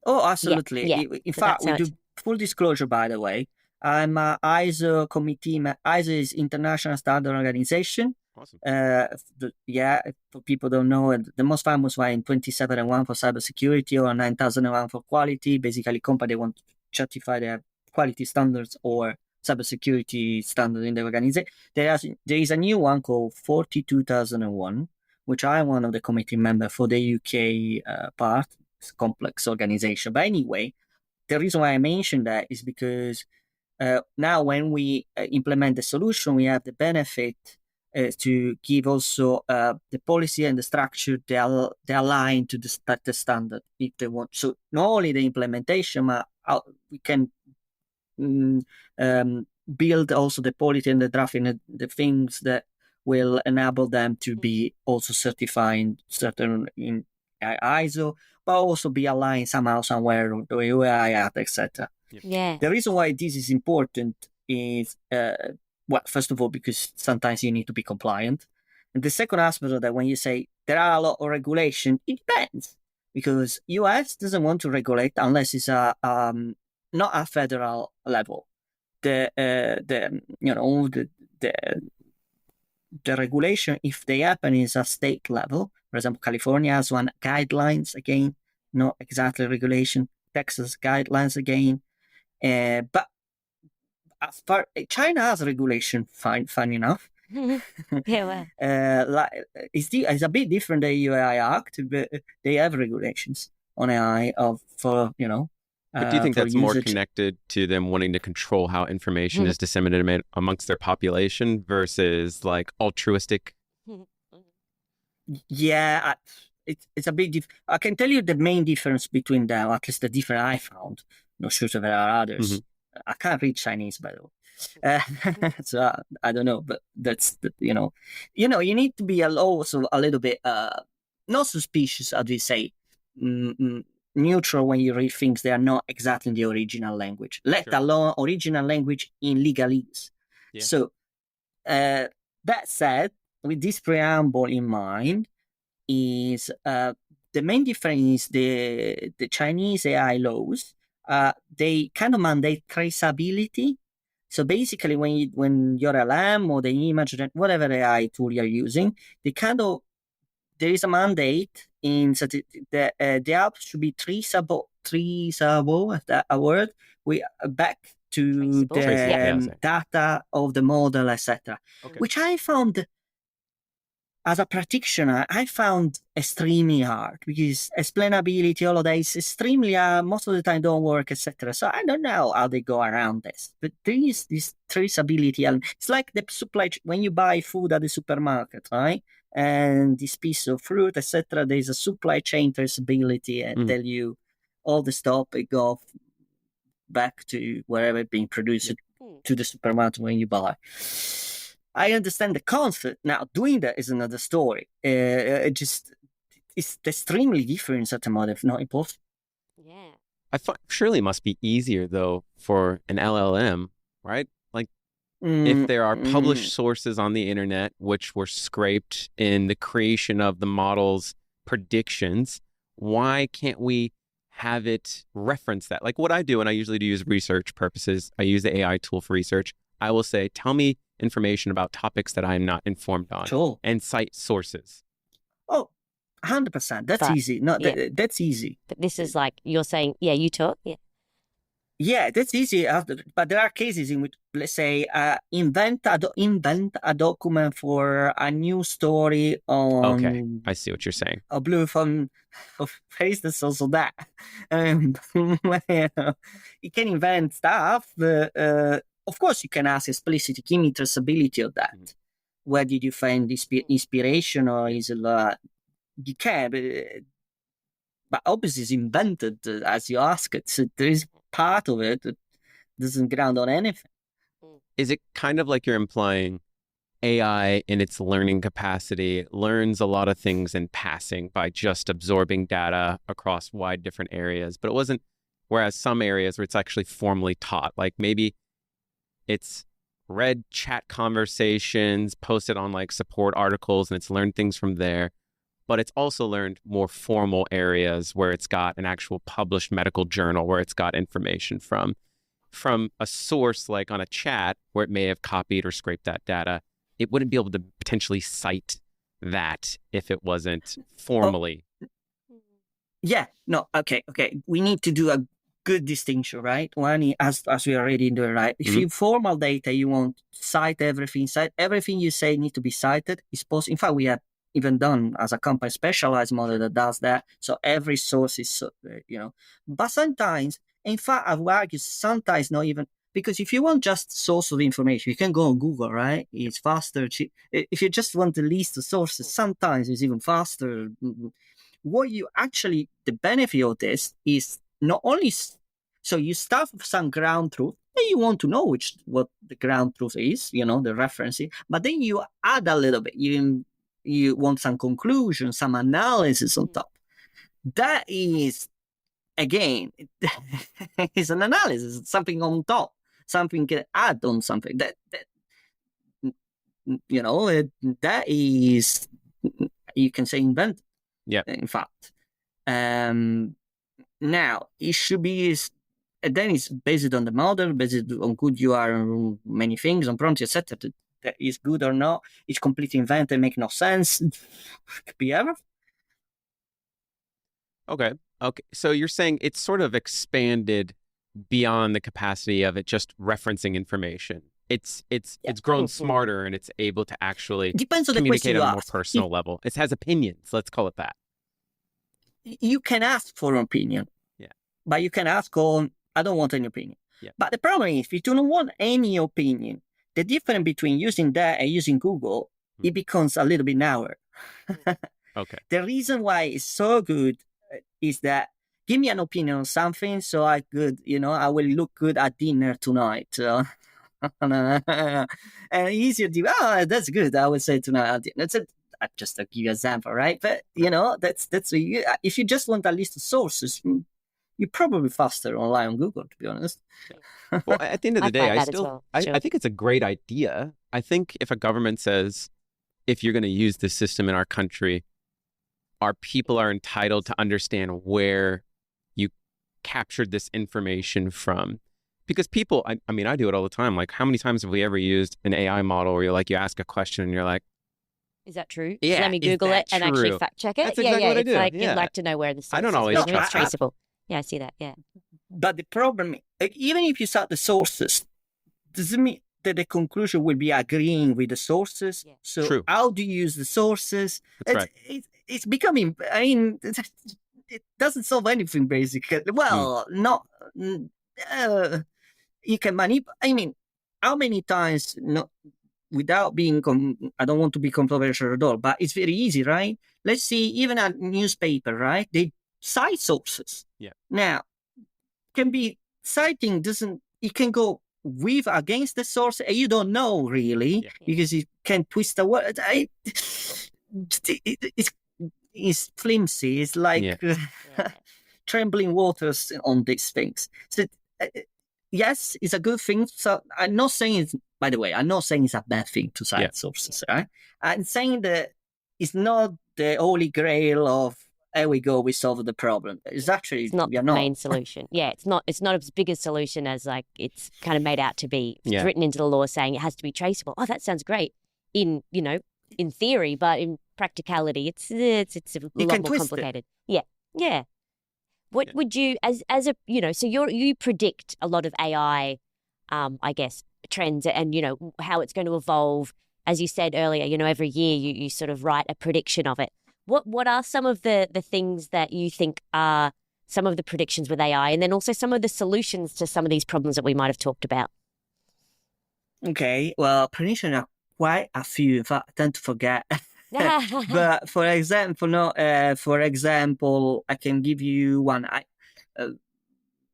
Oh, absolutely. Yeah. In So fact, that's how we do full disclosure, by the way. I'm a ISO committee. ISO is International Standard Organization. Awesome. For people don't know, the most famous one in 27001 for cybersecurity or 9001 for quality. Basically, company want to certify their quality standards or cybersecurity standards in the organization. There is a new one called 42001, which I'm one of the committee members for the UK part. It's a complex organization. But anyway, the reason why I mentioned that is because now when we implement the solution, we have the benefit to give also the policy and the structure they align to the standard if they want. So not only the implementation, but we can build also the policy and the drafting, the things that will enable them to be also certifying certain in ISO, but also be aligned somehow somewhere with the UI Act, etc. Yeah. The reason why this is important is, well, first of all, because sometimes you need to be compliant. And the second aspect of that, when you say there are a lot of regulation, it depends. Because US doesn't want to regulate unless it's not a federal level. The regulation, if they happen, is a state level. For example, California has one guidelines again, not exactly regulation. Texas guidelines again. But as far China has regulation, fine enough. Yeah, well. It's a bit different than UI Act, but they have regulations on AI for. But do you think that's more usage. connected to them wanting to control how information is disseminated amongst their population versus like altruistic? Yeah, it's a bit different. I can tell you the main difference between them, at least the difference I found. Not sure if there are others. I can't read Chinese, by the way. So I don't know, but that's you need to be also a little bit not suspicious, as we say, neutral when you read things that are not exactly in the original language, let alone original language in legalese. Yeah. So that said, with this preamble in mind, is the main difference is the Chinese AI laws. They kind of mandate traceability. So basically, when your LM or the image, whatever AI tool you're using, there is a mandate in the app should be traceable. Is that a word? We back to the data of the model, etc. Okay. Which I found, as a practitioner, I found extremely hard because explainability, all of that is extremely most of the time don't work, etc. So I don't know how they go around this, but there is this traceability element. It's like the supply when you buy food at the supermarket, right? And this piece of fruit, etc. There's a supply chain traceability and tell you all the stuff it go back to wherever it's being produced to the supermarket when you buy. I understand the concept. Now, doing that is another story. It's extremely different at the moment, if not impossible. Yeah. I thought surely it must be easier, though, for an LLM, right? Like, if there are published sources on the internet which were scraped in the creation of the model's predictions, why can't we have it reference that? Like what I do, and I usually do use research purposes, I use the AI tool for research. I will say, tell me information about topics that I am not informed on, and cite sources. Oh, 100%. That's easy. No, that's easy. But this is like you're saying, you talk. Yeah. Yeah, that's easy. But there are cases in which, let's say, invent a document for a new story Okay, on I see what you're saying. a blue phone. For instance, also that. Um, you can invent stuff. Of course, you can ask explicitly, give me traceability of that. Mhm. Where did you find this inspiration, or is it you can? But obviously, it's invented as you ask it. So there is part of it that doesn't ground on anything. Is it kind of like you're implying AI in its learning capacity learns a lot of things in passing by just absorbing data across wide different areas, but it wasn't, whereas some areas where it's actually formally taught, like maybe it's read chat conversations, posted on like support articles, and it's learned things from there. But it's also learned more formal areas where it's got an actual published medical journal where it's got information from a source like on a chat where it may have copied or scraped that data. It wouldn't be able to potentially cite that if it wasn't formally. Yeah, no, okay. We need to do a good distinction, right? One, as we already do, right? If you formal data, you want cite everything you say need to be cited. It's possible. In fact, we have even done as a company specialized model that does that. So every source is, but sometimes, in fact, I would argue sometimes not even, because if you want just source of information, you can go on Google, right? It's faster. If you just want the list of sources, sometimes it's even faster. What you actually, the benefit of this is not only, so you start with some ground truth, and you want to know what the ground truth is, the reference, but then you add a little bit. You want some conclusion, some analysis on top. That is, again, is an analysis, something on top, something can add on something that that is, you can say, invent. Yeah. In fact, now it should be. Then it's based on the model, based on good you are on many things, on prompts, etc. That is good or not. It's completely invented, make no sense. Could be ever. Okay. So you're saying it's sort of expanded beyond the capacity of it just referencing information. It's grown smarter and it's able to actually depends on communicate the question on a more personal level. It has opinions. Let's call it that. You can ask for an opinion. Yeah. But you can ask on, I don't want any opinion. Yeah. But the problem is, if you don't want any opinion, the difference between using that and using Google, it becomes a little bit narrower. Okay. The reason why it's so good is that give me an opinion on something so I could, I will look good at dinner tonight. And easier to, that's good. I would say tonight at dinner. That's it. Just to give you an example, right? But that's if you just want a list of sources, you're probably faster online on Google, to be honest. Well, at the end of the day, I think it's a great idea. I think if a government says, if you're going to use this system in our country, our people are entitled to understand where you captured this information from. Because people, I mean, I do it all the time. Like, how many times have we ever used an AI model where you ask a question and you're like, is that true? Yeah, let me Google it and actually fact check it. That's exactly what I do. Like, you'd like to know where the source I don't always is, whether trust it's traceable. Yeah, I see that. Yeah. But the problem, even if you cite the sources, doesn't mean that the conclusion will be agreeing with the sources. Yeah. So True. How do you use the sources? That's right. It's becoming, it doesn't solve anything, basically. Well, not, you can manipulate. How many times, without being, I don't want to be controversial at all, but it's very easy, right? Let's see, even a newspaper, right? They cite sources. Yeah. Now, can be citing it can go with against the source, and you don't know really, because it can twist the word. It's flimsy. It's like trembling waters on these things. So, yes, it's a good thing. So I'm not saying by the way, I'm not saying it's a bad thing to cite sources. Right? I'm saying that it's not the holy grail of, there we go, we solved the problem. It's not the main solution. Yeah, it's not as big a solution as like it's kind of made out to be. It's written into the law saying it has to be traceable. Oh, that sounds great in theory, but in practicality, it's a lot more complicated. Yeah. What would you, as a, so you predict a lot of AI, I guess, trends and, how it's going to evolve. As you said earlier, every year you sort of write a prediction of it. What are some of the things that you think are some of the predictions with AI, and then also some of the solutions to some of these problems that we might have talked about? Okay, well, prediction are quite a few. In fact, I tend to forget. But for example, no. For example, I can give you one.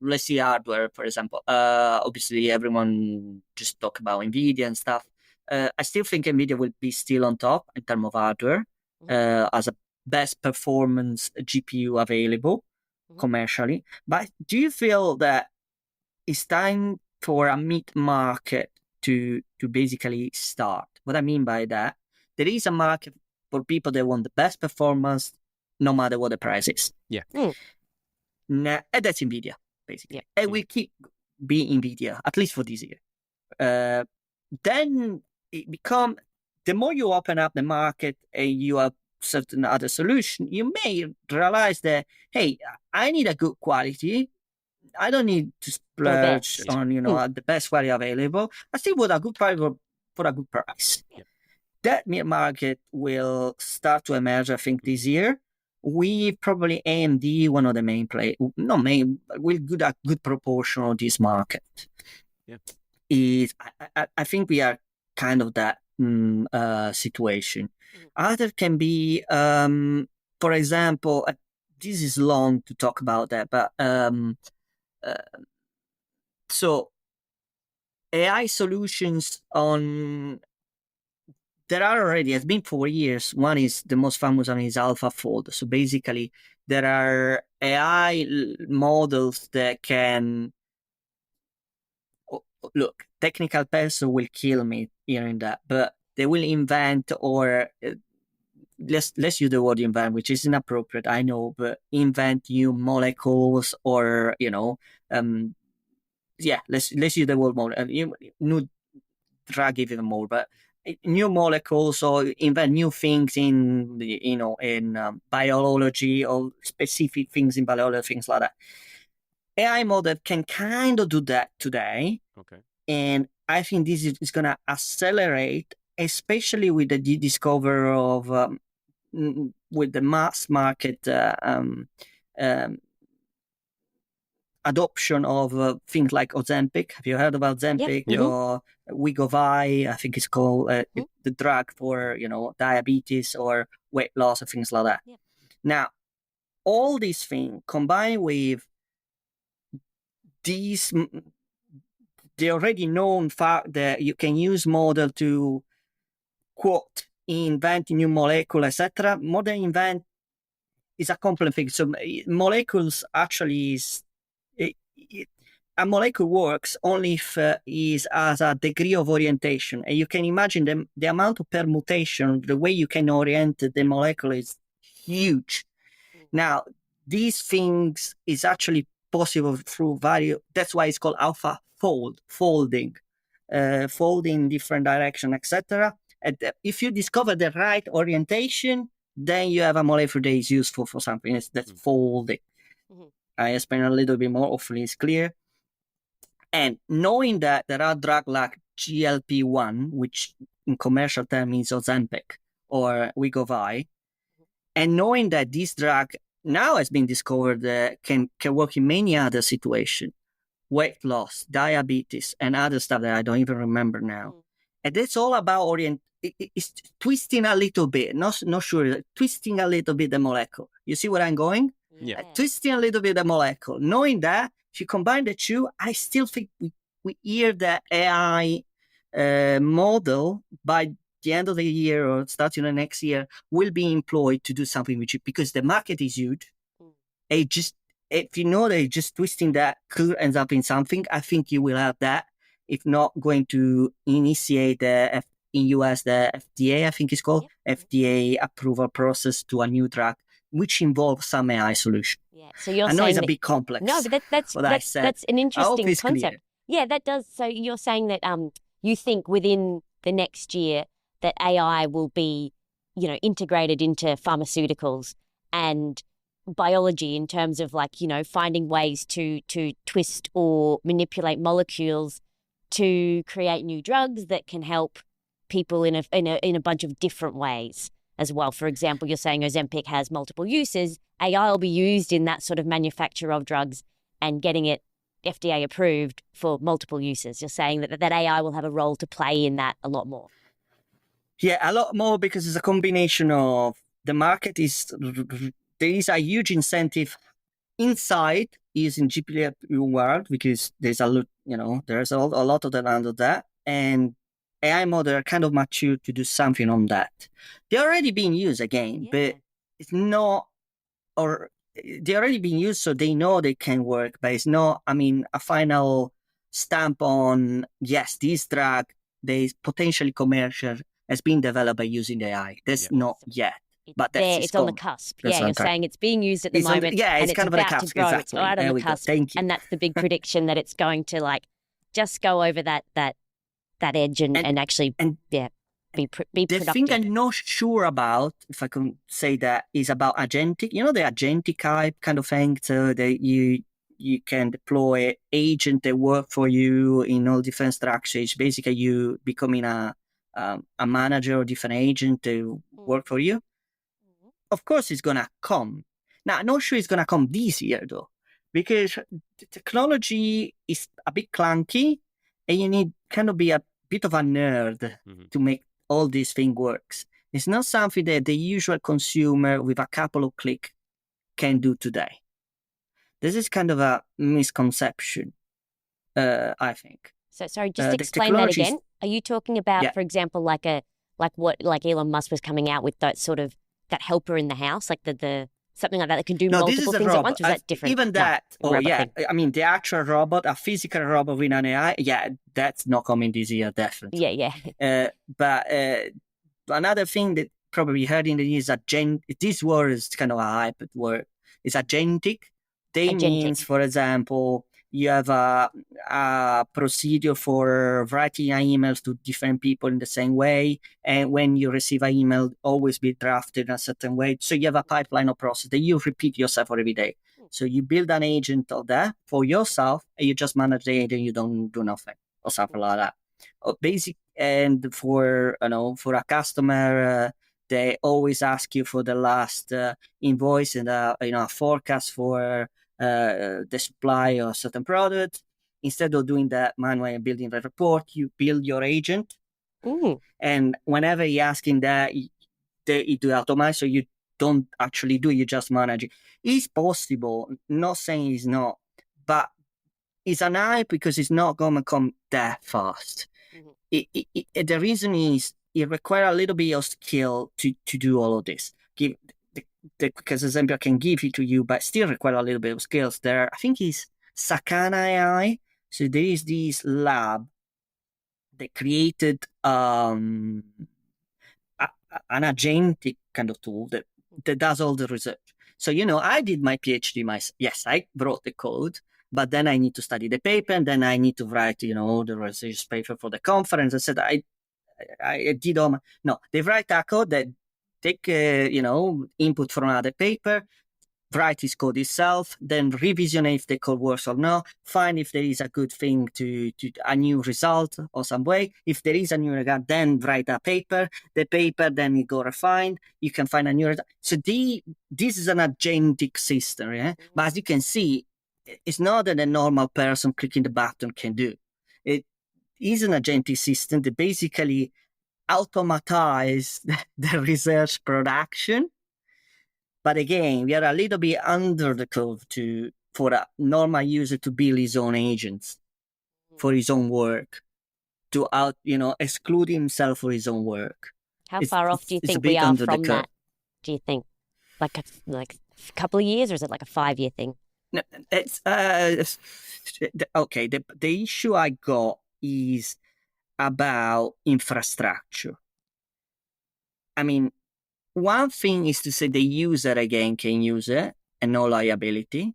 Let's see hardware, for example. Obviously, everyone just talk about NVIDIA and stuff. I still think NVIDIA will be still on top in terms of hardware, as a best performance GPU available commercially. But do you feel that it's time for a mid-market to basically start? What I mean by that, there is a market for people that want the best performance, no matter what the price is. Yeah. And that's NVIDIA, basically. Yeah. It will keep being NVIDIA, at least for this year. Then it become, the more you open up the market and you have certain other solution, you may realize that, hey, I need a good quality. I don't need to splurge on, the best quality available. I still want a good quality for a good price. Yeah. That mid-market will start to emerge, I think, this year. We probably AMD, one of the main play, not main, will get a good proportion of this market. Yeah. I think we are kind of that situation. Other can be, for example, this is long to talk about that, but so AI solutions there are already, it's been 4 years. One is the most famous one is AlphaFold. So basically there are AI models that can, look, technical person will kill me hearing that, but they will invent or let's use the word invent, which is inappropriate, I know, but invent new molecules or, let's use the word new drug even more, but new molecules or invent new things in biology or specific things in biology, things like that. AI model can kind of do that today. Okay. And I think this is going to accelerate, especially with the discovery of with the mass market adoption of things like Ozempic. Have you heard about Ozempic? Yeah. Or Wegovy? I think it's called the drug for diabetes or weight loss or things like that. Yeah. Now, all these things combined with these, the already known fact that you can use model to quote invent new molecule, etc. More than invent is a complex thing. So molecules actually is a molecule works only if is as a degree of orientation, and you can imagine the amount of permutation, the way you can orient the molecule is huge. Now, these things is actually possible through various. That's why it's called alpha folding in different direction, etc. And if you discover the right orientation, then you have a molecule that is useful for something. That's folding. I explain a little bit more. Hopefully, it's clear. And knowing that there are drugs like GLP-1, which in commercial terms means Ozempic or Wegovy, and knowing that this drug now has been discovered can work in many other situations, weight loss, diabetes, and other stuff that I don't even remember now. And that's all about it's twisting a little bit, not sure, twisting a little bit the molecule. You see where I'm going? Yeah. Twisting a little bit the molecule. Knowing that, if you combine the two, I still think we hear that AI model by the end of the year or starting the next year will be employed to do something with it because the market is huge. If you know they're just twisting that could end up in something, I think you will have that. If not, going to initiate in US the FDA, I think it's called FDA approval process to a new drug, which involves some AI solution. Yeah. So you're I know saying it's a bit complex. No, but that's an interesting concept. Clear. Yeah, that does. So you're saying that you think within the next year that AI will be, integrated into pharmaceuticals and biology in terms of like, you know, finding ways to twist or manipulate molecules to create new drugs that can help people in a bunch of different ways as well. For example, you're saying Ozempic has multiple uses. AI will be used in that sort of manufacture of drugs and getting it FDA approved for multiple uses. You're saying that AI will have a role to play in that a lot more. Yeah, a lot more, because it's a combination of the market is, there is a huge incentive inside using GPU world, because there's a lot, you know, there's a lot of them under that, and AI models are kind of mature to do something on that. They're already being used again, but it's not, or they're already being used, so they know they can work, but it's not, I mean, a final stamp on, yes, this drug, there's potentially commercial, has been developed by using AI. That's not yet. But that's it's on the cusp. That's you're saying it's being used at the moment. It's kind of about on the cusp, to grow. exactly. It's right on the cusp. Thank you. And that's the big prediction, that it's going to like just go over that edge and actually be productive. The thing I'm not sure about, if I can say that, is about agentic. You know, the agentic hype kind of thing. So that you can deploy agent that work for you in all different structures. Basically, you becoming a manager or different agent to work for you. Of course, it's gonna come. Now, I'm not sure it's gonna come this year though, because the technology is a bit clunky, and you need kind of be a bit of a nerd to make all these things works. It's not something that the usual consumer with a couple of clicks can do today. This is kind of a misconception, I think. So sorry, just explain that again. Are you talking about, for example, like Elon Musk was coming out with that sort of that helper in the house, like the something like that can do multiple things at once? Or is that different? Even that, I mean, the actual robot, a physical robot with an AI, that's not coming this year, definitely. Yeah. But another thing that probably you heard in the news, this word is kind of a hype word. It's agentic. Means, for example, you have a procedure for writing emails to different people in the same way. And when you receive an email, always be drafted in a certain way. So you have a pipeline of process that you repeat yourself every day. So you build an agent of that for yourself, and you just manage the agent, you don't do nothing or something like that. And for a customer, they always ask you for the last invoice and a forecast for the supply of a certain product. Instead of doing that manually and building the report, you build your agent. And whenever you're asking that, you do automatic, so you don't actually do it, you just manage it. It's possible, not saying it's not, but it's an hype because it's not going to come that fast. The reason is it requires a little bit of skill to do all of this. Because example I can give it to you, but still require a little bit of skills. There, I think it's Sakana AI. So there is this lab that created an agentic kind of tool that does all the research. So, I did my PhD myself. Yes, I wrote the code, but then I need to study the paper, and then I need to write, the research paper for the conference. I said, I did all my... No, they write a code that take, input from another paper, write his code itself, then revision if the code works or not, find if there is a good thing to a new result or some way. If there is a new result, then write a paper. The paper, then it go refined. You can find a new result. So this is an agentic system, yeah? But as you can see, it's not that a normal person clicking the button can do. It is an agentic system that basically automatize the research production. But again, we are a little bit under the curve for a normal user to build his own agents for his own work, to exclude himself for his own work. How far off do you think we are from that? Do you think like a couple of years, or is it like a 5-year thing? No, it's okay. The issue I got is about infrastructure. I mean, one thing is to say the user again can use it and no liability.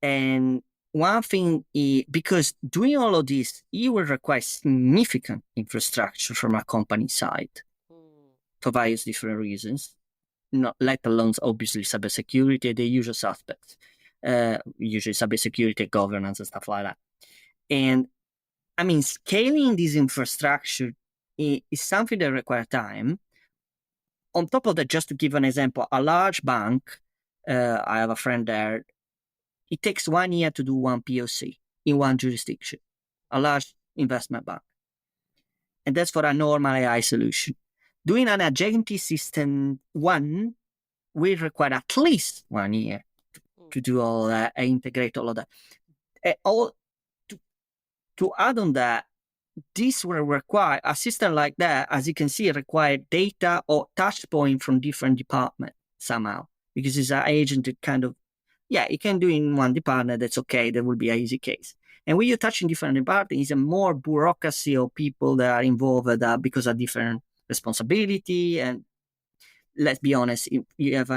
And one thing is, because doing all of this, it will require significant infrastructure from a company side for various different reasons. not let alone obviously cybersecurity, the usual suspects, usually cybersecurity, governance, and stuff like that. And I mean, scaling this infrastructure is something that requires time. On top of that, just to give an example, a large bank, I have a friend there, it takes 1 year to do one POC in one jurisdiction, a large investment bank. And that's for a normal AI solution. Doing an agentic system will require at least 1 year to do all that and integrate all of that. To add on that, this will require a system like that, as you can see, require data or touch point from different departments somehow, because it's an agent that kind of, it can do in one department, that's okay, that will be an easy case. And when you're touching different departments, it's a more bureaucracy of people that are involved because of different responsibility. And let's be honest, if you have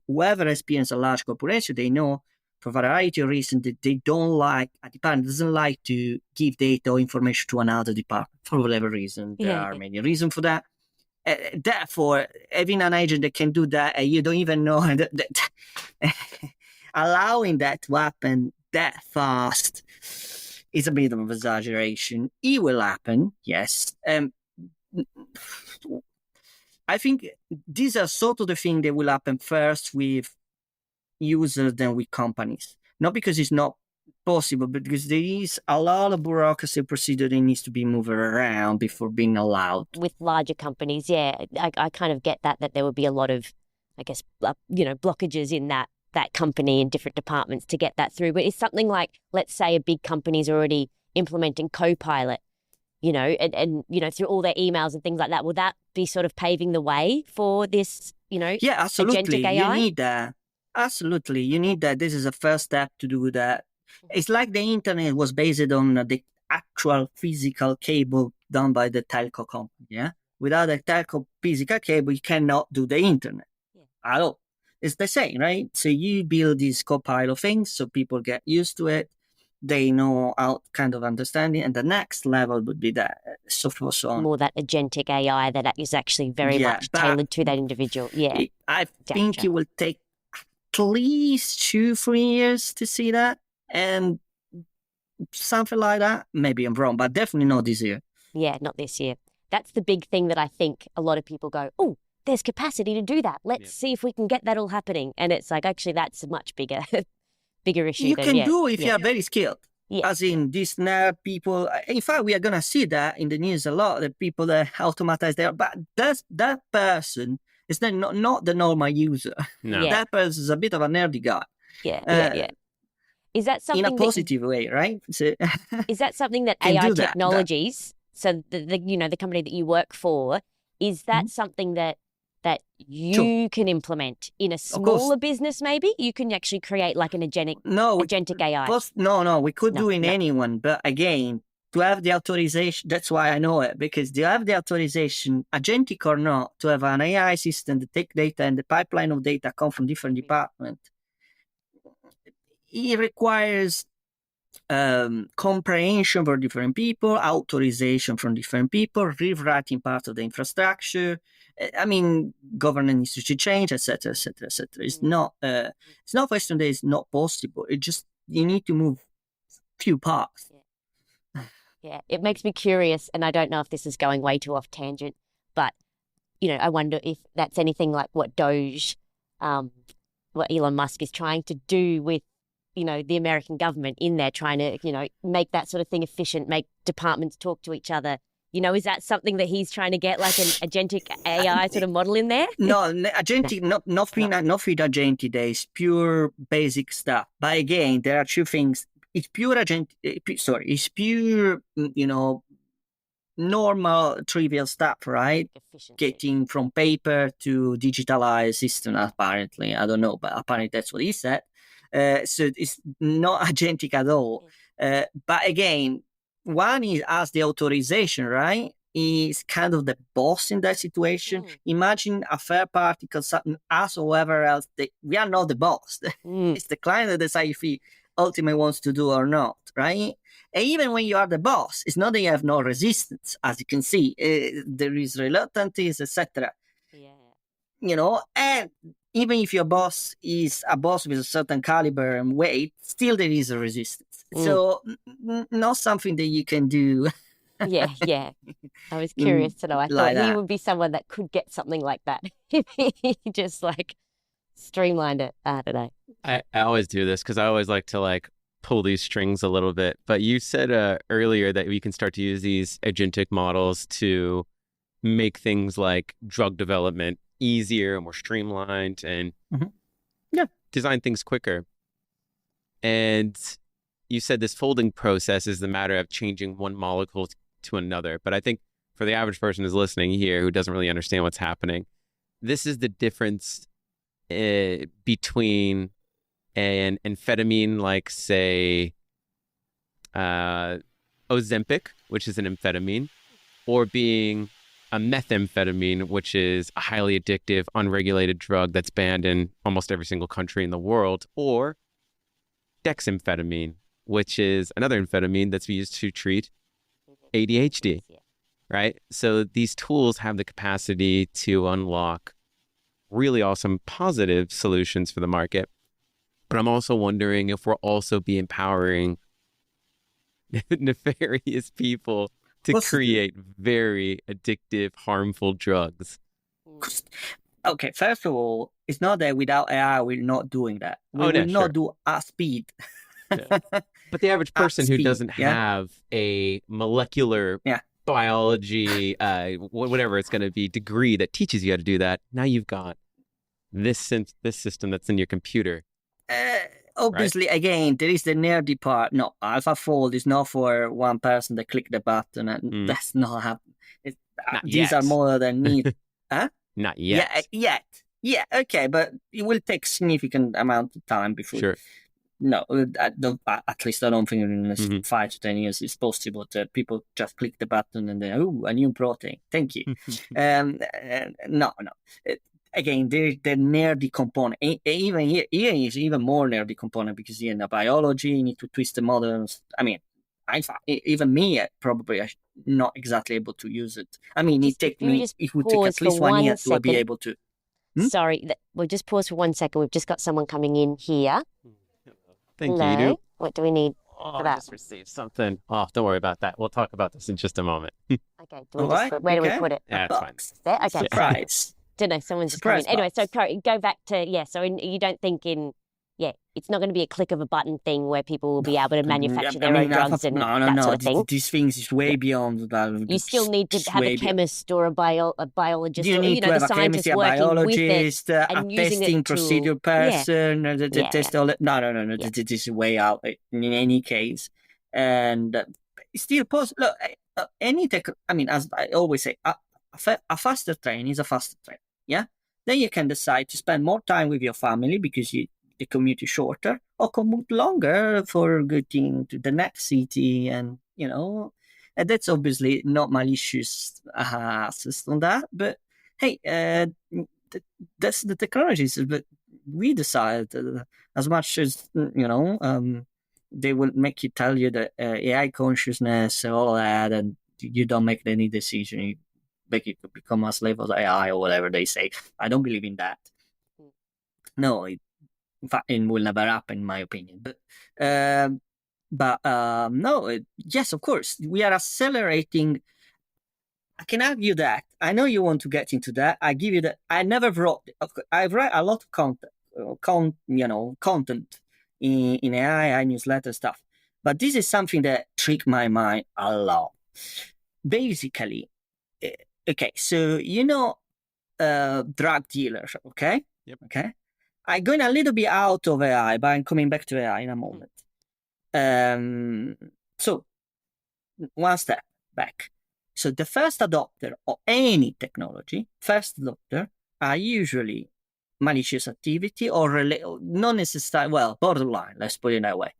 whoever experienced a large corporation, they know for a variety of reasons that they don't like, a department doesn't like to give data or information to another department for whatever reason. There are many reasons for that. Therefore, having an agent that can do that, and you don't even know allowing that to happen that fast is a bit of an exaggeration. It will happen, yes. I think these are sort of the things that will happen first with users than with companies. Not because it's not possible, but because there is a lot of bureaucracy procedure that needs to be moved around before being allowed. With larger companies, I kind of get that there would be a lot of, I guess, blockages in that company in different departments to get that through. But it's something like, let's say a big company's already implementing Copilot, and through all their emails and things like that. Will that be sort of paving the way for this, Yeah, absolutely. agentic AI? You need that. Absolutely. You need that. This is a first step to do that. It's like the internet was based on the actual physical cable done by the telco company. Yeah. Without a telco physical cable, you cannot do the internet at all. It's the same, right? So you build these Copilot things so people get used to it. They know how kind of understanding. And the next level would be that, so forth, so on. More that agentic AI that is actually very much tailored to that individual. Yeah. I think it will take at least 2-3 years to see that. And something like that. Maybe I'm wrong, but definitely not this year. Yeah, not this year. That's the big thing that I think a lot of people go, oh, there's capacity to do that. Let's see if we can get that all happening. And it's like, actually, that's a much bigger issue. You can do if you are very skilled. Yeah. As in these nerd people. In fact, we are going to see that in the news a lot, that people that automatize their, but that person is then not the normal user. No. That person is a bit of a nerdy guy. Yeah. Is that something in a positive way, right? So, is that something that AI technologies, so the company that you work for, is that something that you can implement in a smaller business? Maybe you can actually create like an agentic AI. We could do in anyone, but again, to have the authorization, that's why I know it, because to have the authorization, agentic or not, to have an AI system that take data and the pipeline of data come from different departments, it requires comprehension for different people, authorization from different people, rewriting part of the infrastructure. I mean, governance needs to change, etc., etc., etc. It's not question that it's not possible. It just, you need to move few parts. Yeah, it makes me curious, and I don't know if this is going way too off tangent, but I wonder if that's anything like what Doge, what Elon Musk is trying to do with the American government in there, trying to make that sort of thing efficient, make departments talk to each other. Is that something that he's trying to get, like an agentic AI sort of model in there? No, agentic, nothing agentic. There is pure basic stuff. But again, there are two things. It's pure it's pure, normal, trivial stuff, right? Efficiency. Getting from paper to digitalized system, apparently. I don't know, but apparently that's what he said. So it's not agentic at all. But again, one is as the authorization, right? Is kind of the boss in that situation. Imagine a third party consultant, us or whoever else. We are not the boss. It's the client that decides if he ultimately wants to do or not, right? And even when you are the boss, it's not that you have no resistance. As you can see, there is reluctance, etc. and even if your boss is a boss with a certain caliber and weight, still there is a resistance. So not something that you can do. Yeah. I was curious to know. I like thought he that. would be someone that could get something like that if he just like streamlined it. I don't know. I always do this because I always like to pull these strings a little bit. But you said earlier that we can start to use these agentic models to make things like drug development easier, more streamlined, and design things quicker. And you said this folding process is the matter of changing one molecule to another. But I think for the average person who's listening here who doesn't really understand what's happening, this is the difference between an amphetamine like, say, Ozempic, which is an amphetamine, or being a methamphetamine, which is a highly addictive, unregulated drug that's banned in almost every single country in the world, or dexamphetamine, which is another amphetamine that's used to treat ADHD, right? So these tools have the capacity to unlock really awesome positive solutions for the market. But I'm also wondering if we'll also be empowering nefarious people to create very addictive, harmful drugs. Okay, first of all, it's not that without AI we're not doing that. We will not do at speed. But the average person who doesn't have a molecular biology, whatever it's going to be, degree that teaches you how to do that, now you've got this system that's in your computer. Obviously, right? Again, there is the nerdy part. No, AlphaFold is not for one person that click the button, and that's not happening. These are more than need. Huh? Not yet. Yeah, okay, but it will take significant amount of time before. Sure. No, at least I don't think in the next 5 to 10 years it's possible that people just click the button and then, a new protein. Thank you. No. Again, there's the nerdy component. Even here is even more nerdy component because in the biology, you need to twist the models. I mean, even me, probably not exactly able to use it. I mean, it would take at least 1 year to be able to. Sorry, we'll just pause for 1 second. We've just got someone coming in here. Thank you. What do we need for that? I just received something. Oh, don't worry about that. We'll talk about this in just a moment. Okay. Where do we put it? Yeah, that's fine. There? Okay. Surprise. Don't know. Someone's just coming in. Anyway, so go back to, so you don't think it's not going to be a click of a button thing where people will be able to manufacture their own drugs and that sort of thing. These things is way beyond that. You still need to have a chemist or a biologist, you need to have the a chemist, scientist a biologist, a testing procedure person. Test all that. No. This is way out in any case, and still possible. Look, any tech. I mean, as I always say, a faster train is a faster train. Yeah. Then you can decide to spend more time with your family because the commute is shorter, or commute longer for getting to the next city, and and that's obviously not malicious assist on that. But hey, that's the technologies. But we decide as much as they will make you tell you that AI consciousness and all that, and you don't make any decision. You make it become a slave of AI or whatever they say. I don't believe in that. No, in fact, it will never happen, in my opinion. But no, yes, of course, we are accelerating. I can argue that. I know you want to get into that. I give you that. I never wrote. I've read a lot of content in AI newsletter stuff. But this is something that tricked my mind a lot. Basically, okay, so drug dealers, okay? Yep. Okay. I'm going a little bit out of AI, but I'm coming back to AI in a moment. So, one step back. So the first adopter of any technology, are usually malicious activity or not necessarily, borderline, let's put it that way.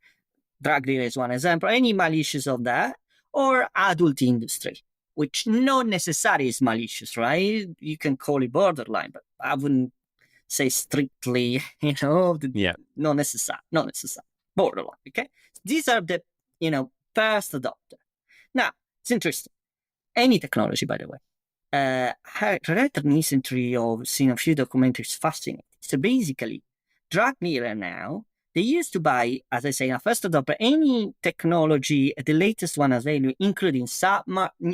Drug dealer is one example. Any malicious of that, or adult industry, which not necessarily is malicious, right? You can call it borderline, but I wouldn't say strictly, not necessary, borderline, okay? These are the, first adopter. Now, it's interesting. Any technology, by the way, I read recently or seen a few documentaries fascinating. So basically, drug dealer now, they used to buy, as I say, a first adopter, any technology, the latest one available, including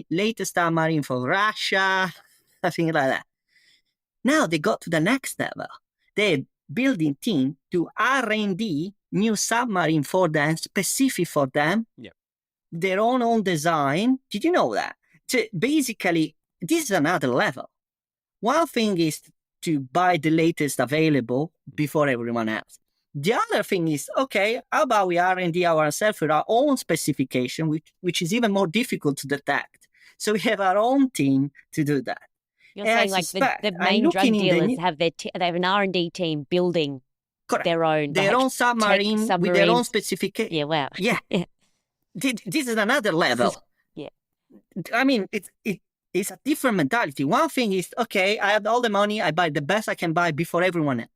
latest submarine for Russia, things like that. Now they got to the next level. They're building team to R&D new submarine for them, specific for them, their own design. Did you know that? So basically, this is another level. One thing is to buy the latest available before everyone else. The other thing is, okay, how about we R&D ourselves with our own specification, which is even more difficult to detect. So we have our own team to do that. You're And saying like the main drug dealers have they have an R&D team building their own submarine with their own specification. Yeah, wow. Yeah. This is another level. Yeah. I mean, it's a different mentality. One thing is, okay, I have all the money, I buy the best I can buy before everyone else.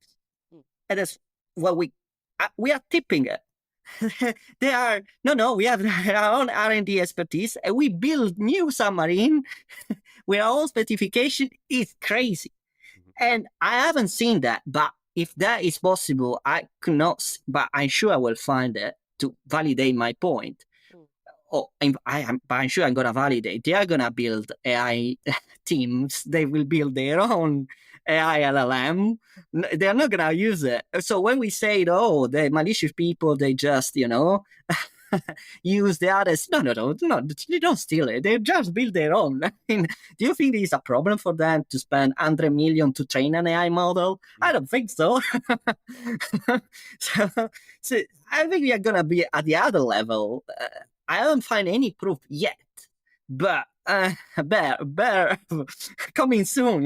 And that's what we are tipping it. We have our own R&D expertise, and we build new submarine with our own specification. It's crazy. And I haven't seen that, but if that is possible, I could not, but I'm sure I will find it to validate my point. I'm sure I'm going to validate. They are going to build AI teams. They will build their own AI LLM. They're not going to use it. So when we say, oh, the malicious people, they just, use the others. No, they don't steal it. They just build their own. I mean, do you think there's a problem for them to spend 100 million to train an AI model? I don't think so. So I think we are going to be at the other level. I haven't found any proof yet, but bear coming soon,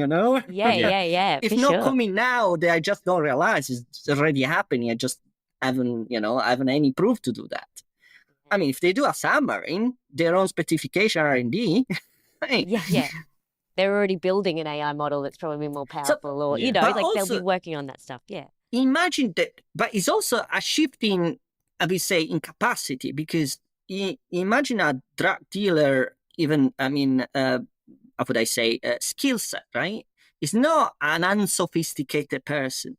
Yeah. If not coming now, I just don't realize it's already happening. I just haven't any proof to do that. I mean, if they do a submarine, their own specification R&D. Yeah. They're already building an AI model that's probably more powerful, they'll be working on that stuff. Yeah. Imagine that, but it's also a shift in, I would say, in capacity, because imagine a drug dealer, even, how would I say, skill set, right? It's not an unsophisticated person.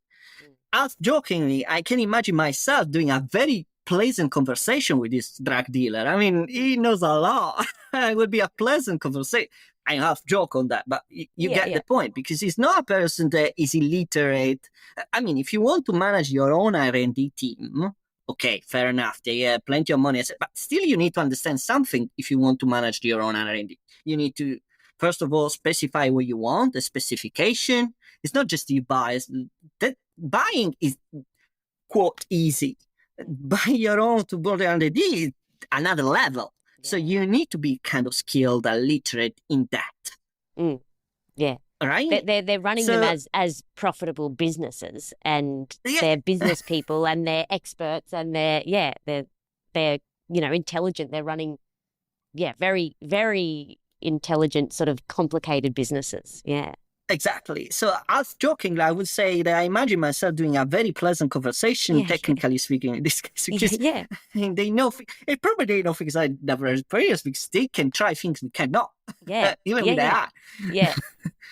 Half jokingly, I can imagine myself doing a very pleasant conversation with this drug dealer. I mean, he knows a lot. It would be a pleasant conversation. I half joke on that, but you get the point, because he's not a person that is illiterate. I mean, if you want to manage your own R&D team, okay, fair enough. They have plenty of money, but still you need to understand something if you want to manage your own R&D. You need to, first of all, specify what you want, the specification. It's not just you buy. Buying is, quote, easy. Buying your own to build R&D is another level. Yeah. So you need to be kind of skilled and literate in that. Yeah. Right? They're running them as profitable businesses, and they're business people, and they're experts, and they're intelligent. They're running very, very intelligent, sort of complicated businesses. Yeah. Exactly. So, as jokingly, I would say that I imagine myself doing a very pleasant conversation, technically speaking, in this case. Because they know, probably they know things I never experienced, because they can try things we cannot. Yeah. Even with AI. Yeah.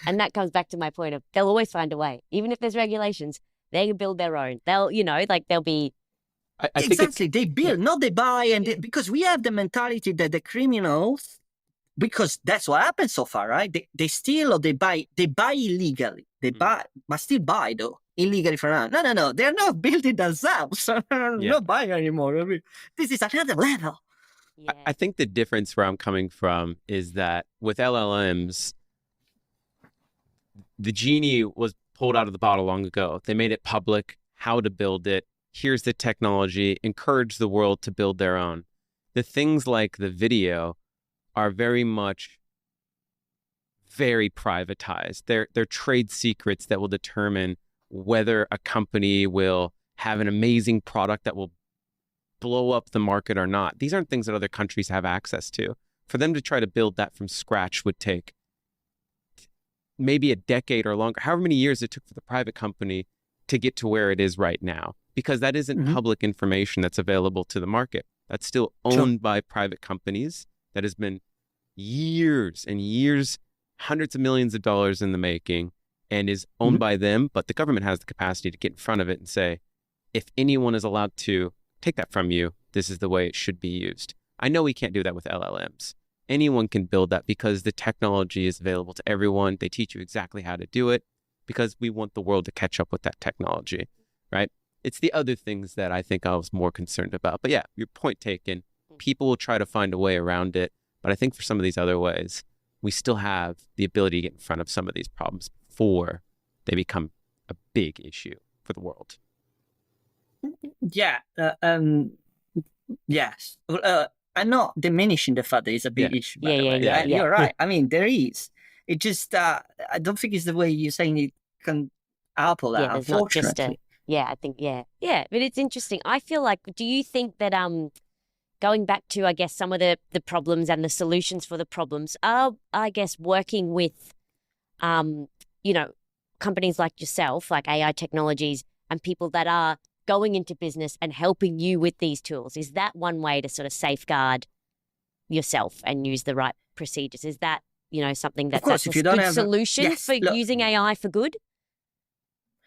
And that comes back to my point of they'll always find a way. Even if there's regulations, they can build their own. They'll, they'll be. I exactly. They build, not they buy. And because we have the mentality that the criminals, because that's what happens so far, right? They steal or they buy illegally. They buy, but still buy, though, illegally from around. No. They're not building themselves. Not buying anymore. I mean, this is another level. Yeah. I think the difference where I'm coming from is that with LLMs, the genie was pulled out of the bottle long ago. They made it public, how to build it. Here's the technology, encourage the world to build their own. The things like the video are very much very privatized. They're trade secrets that will determine whether a company will have an amazing product that will blow up the market or not. These aren't things that other countries have access to. For them to try to build that from scratch would take maybe a decade or longer, however many years it took for the private company to get to where it is right now, because that isn't public information that's available to the market. That's still owned by private companies. That has been years and years hundreds of millions of dollars in the making and is owned by them, but the government has the capacity to get in front of it and say, if anyone is allowed to take that from you, this is the way it should be used. I know we can't do that with LLMs. Anyone can build that because the technology is available to everyone. They teach you exactly how to do it because we want the world to catch up with that technology, right? It's the other things that I think I was more concerned about. But yeah, your point taken. People will try to find a way around it. But I think for some of these other ways, we still have the ability to get in front of some of these problems before they become a big issue for the world. Yeah. Yes. I'm not diminishing the fact that it's a big issue. By the way. Yeah. You're right. I mean, there is. It just, I don't think it's the way you're saying it can Apple that, there's not just unfortunately. I think, but it's interesting. I feel like, do you think that, going back to, I guess, some of the problems and the solutions for the problems are, I guess, working with, companies like yourself, like AI technologies, and people that are going into business and helping you with these tools? Is that one way to sort of safeguard yourself and use the right procedures? Is that, something that's a good solution for using AI for good?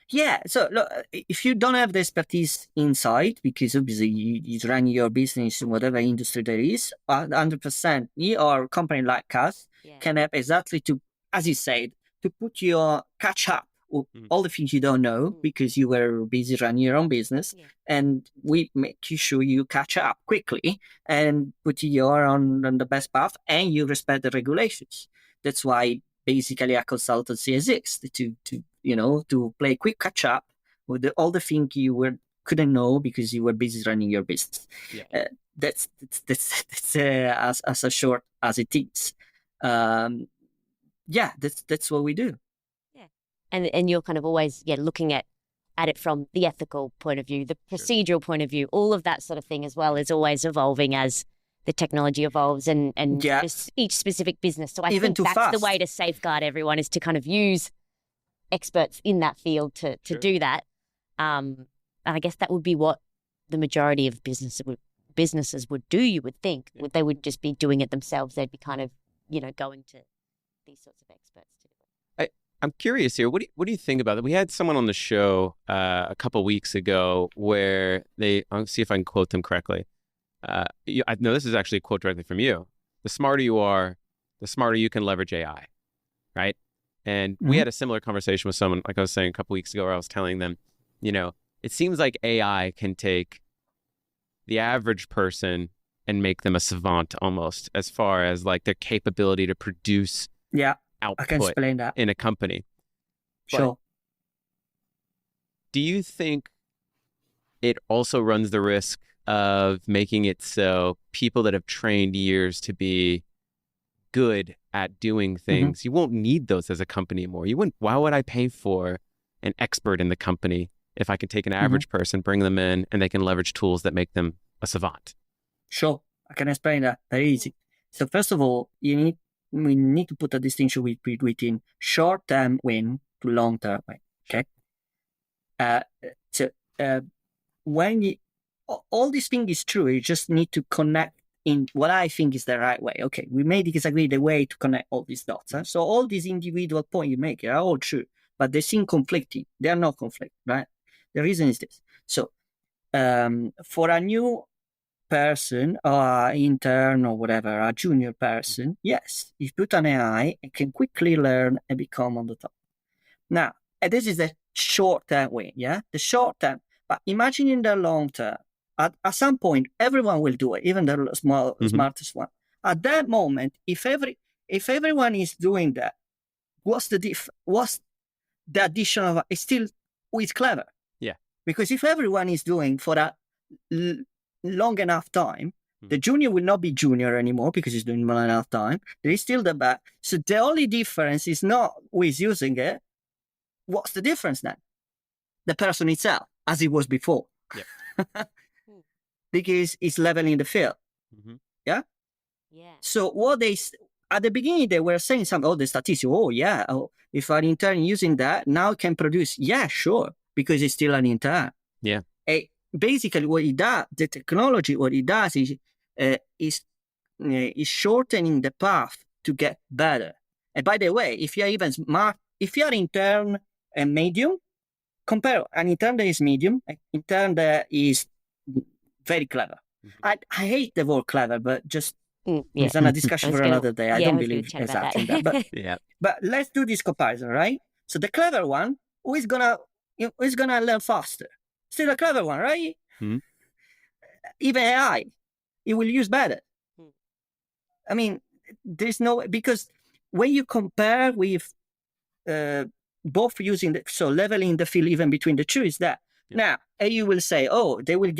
Yeah. So look, if you don't have the expertise inside, because obviously you run your business in whatever industry there is, 100%, you or a company like us can help exactly to, as you said, to put your catch up with all the things you don't know because you were busy running your own business, and we make sure you catch up quickly and put you on the best path, and you respect the regulations. That's why basically a consultancy exists to play quick catch up with all the things you couldn't know because you were busy running your business. That's as short as it is. That's what we do. And you're kind of always looking at it from the ethical point of view, the procedural point of view, all of that sort of thing as well is always evolving as the technology evolves and each specific business. So I think that's the way to safeguard everyone, is to kind of use experts in that field to do that. I guess that would be what the majority of businesses would do, you would think. They would just be doing it themselves. They'd be kind of, going to these sorts of experts to do it. I'm curious here. What do you think about it? We had someone on the show a couple weeks ago where I'll see if I can quote them correctly. I know this is actually a quote directly from you. The smarter you are, the smarter you can leverage AI, right? And we had a similar conversation with someone, like I was saying a couple weeks ago, where I was telling them, it seems like AI can take the average person and make them a savant almost, as far as like their capability to produce output I can explain that. in a company. Sure. But do you think it also runs the risk of making it so people that have trained years to be good at doing things, you won't need those as a company anymore? Why would I pay for an expert in the company if I can take an average person, bring them in, and they can leverage tools that make them a savant? Sure, I can explain that very easy. So first of all, we need to put a distinction between short-term win to long-term win. Okay. When all these things is true, you just need to connect in what I think is the right way. Okay, we may disagree the way to connect all these dots. Huh? So all these individual points you make are all true, but they seem conflicting. They are not conflicting, right? The reason is this. So for a new person or intern or whatever, a junior person, yes, if you put an AI, it can quickly learn and become on the top. Now, this is the short-term way, the short-term. But imagine in the long term, at some point, everyone will do it, even the smartest one. At that moment, if everyone is doing that, what's the additional? It's still with clever. Yeah. Because if everyone is doing for that long enough time, the junior will not be junior anymore because he's doing long enough time. There is still the back. So the only difference is not who is using it. What's the difference then? The person itself, as it was before. Yeah. Because it's leveling the field. Yeah? So what at the beginning, they were saying something, the statistics, if an intern using that, now can produce, sure, because it's still an intern. Yeah. Basically, what it does, the technology, what it does is shortening the path to get better. And by the way, if you're even smart, if you're intern and medium, compare an intern that is medium, an intern that is very clever. I hate the word clever, but just it's a discussion for another day. I don't believe exactly in that. But let's do this comparison, right? So the clever one, who is gonna learn faster? Still a clever one, right? Mm-hmm. Even AI, it will use better. I mean, there's no, because when you compare with both using leveling the field even between the two is that now you will say, oh, they will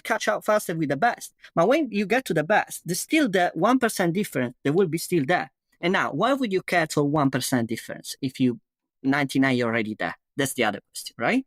catch up faster with the best. But when you get to the best, there's still the 1% difference. There will be still there. And now, why would you care for 1% difference if you 99 you're already there? That's the other question, right?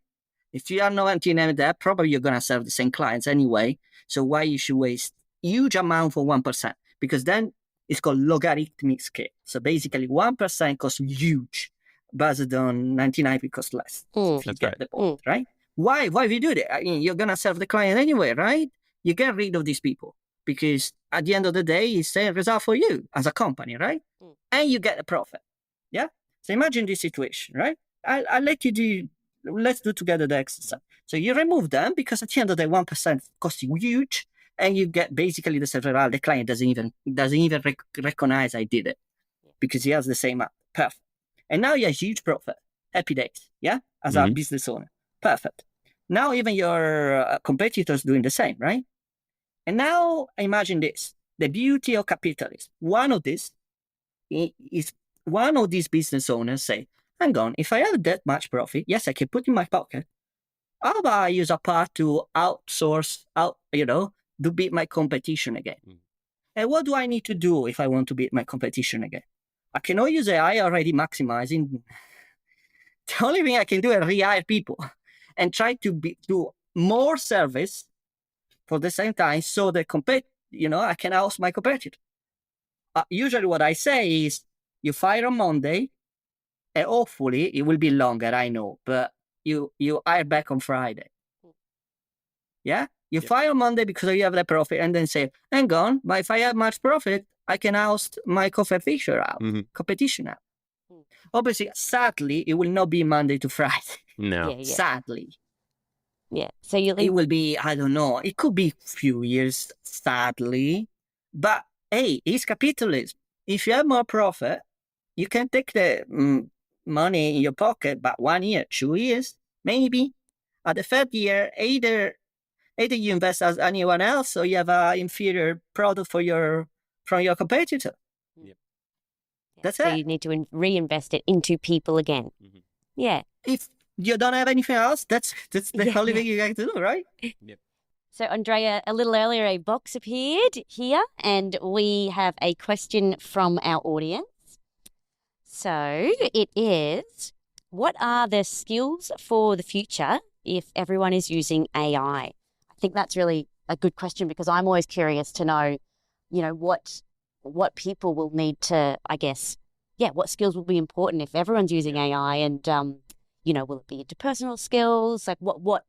If you are 99 there, probably you're gonna serve the same clients anyway. So why you should waste huge amount for 1%? Because then it's called logarithmic scale. So basically 1% costs huge, based on 99 because less. If you get the point, right? Why we do that? I mean, you're gonna serve the client anyway, right? You get rid of these people because at the end of the day, it's a result for you as a company, right? And you get a profit. Yeah. So imagine this situation, right? I'll let you do. Let's do together the exercise. So you remove them because at the end of the day, 1% costs you huge, and you get basically the server. The client doesn't even recognize I did it because he has the same app. Perfect. And now you have huge profit. Happy days. Yeah, as a business owner. Perfect. Now even your competitors doing the same, right? And now imagine this: the beauty of capitalism. One of these business owners say, hang on, if I have that much profit, yes, I can put in my pocket. How about I use a part to outsource to beat my competition again? And what do I need to do if I want to beat my competition again? I cannot use AI already maximizing. The only thing I can do is rehire people and try to do more service for the same time so I can house my competitor. Usually what I say is you fire on Monday, and hopefully it will be longer, I know, but you hire back on Friday. Yeah? You fire on Monday because you have the profit and then say, hang on, but if I have much profit, I can oust my competition out. Obviously, sadly, it will not be Monday to Friday. No. Sadly. Yeah. So it will be, I don't know, it could be a few years, sadly. But hey, it's capitalism. If you have more profit, you can take the money in your pocket, but 1 year, 2 years, maybe. At the third year, either you invest as anyone else, or you have an inferior product from your competitor. Yep. That's so it. you need to reinvest it into people again. Yeah. If you don't have anything else, that's the only thing you got to do, right? Yep. So, Andrea, a little earlier, a box appeared here, and we have a question from our audience. So it is, what are the skills for the future if everyone is using AI? I think that's really a good question because I'm always curious to know, what people will need to, I guess, what skills will be important if everyone's using AI and, will it be interpersonal skills? Like what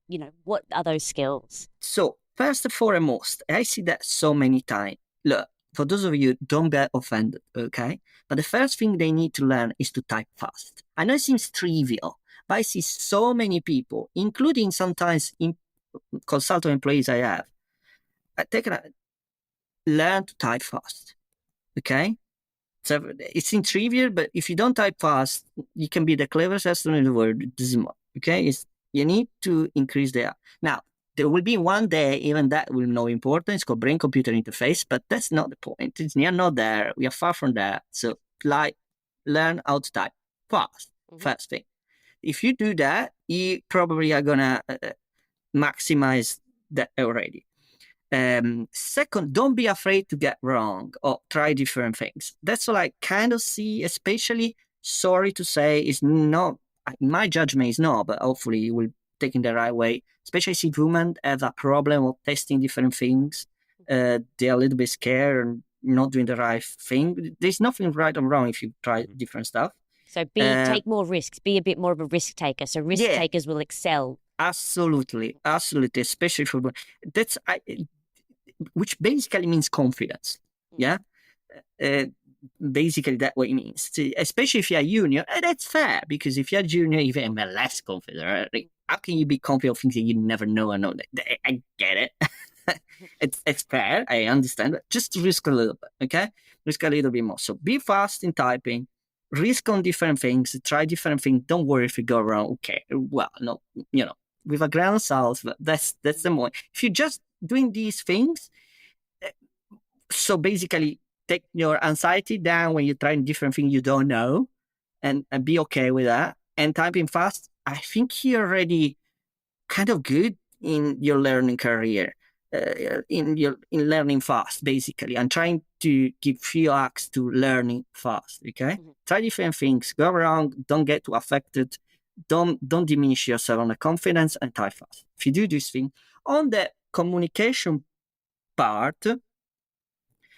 are those skills? So first and foremost, I see that so many times. Look, for those of you, don't get offended, okay? But the first thing they need to learn is to type fast. I know it seems trivial, but I see so many people, including sometimes consultant employees I have, learn to type fast, okay? So it seems trivial, but if you don't type fast, you can be the cleverest person in the world. Okay? You need to increase the... Now, there will be one day, even that will know important. It's called brain-computer interface, but that's not the point. We are not there. We are far from that. So, learn how to type fast, first thing. If you do that, you probably are going to maximize that already. Second, don't be afraid to get wrong or try different things. That's what I kind of see, especially, sorry to say, is not, my judgment is not, but hopefully you will take in the right way. Especially see women have a problem of testing different things. They're a little bit scared and not doing the right thing. There's nothing right or wrong if you try different stuff. So take more risks, be a bit more of a risk taker. So risk takers will excel. Absolutely. Especially for which basically means confidence. Yeah. basically that's what it means. So, especially if you're a junior, and that's fair, because if you're a junior, even less confident. Right? How can you be confident of things that you never know? I get it. It's fair. I understand. But just risk a little bit, okay? Risk a little bit more. So be fast in typing. Risk on different things. Try different things. Don't worry if you go wrong. Okay, well, no, with a grain of salt. But that's the point. If you're just doing these things, so basically take your anxiety down when you're trying different things you don't know, and be okay with that. And typing fast, I think you're already kind of good in your learning career, in learning fast, basically. I'm trying to give few acts to learning fast. Okay, try different things, go around, don't get too affected, don't diminish yourself on the confidence, and type fast. If you do this thing on the communication part.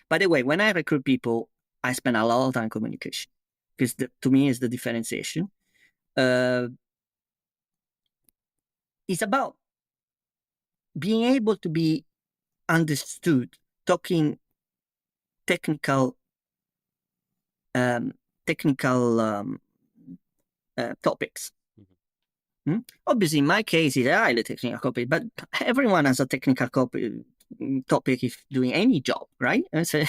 By the way, when I recruit people, I spend a lot of time communication, because to me is the differentiation. It's about being able to be understood, talking technical topics. Obviously, in my case, it's a highly technical topic, but everyone has a technical topic if doing any job, right? And so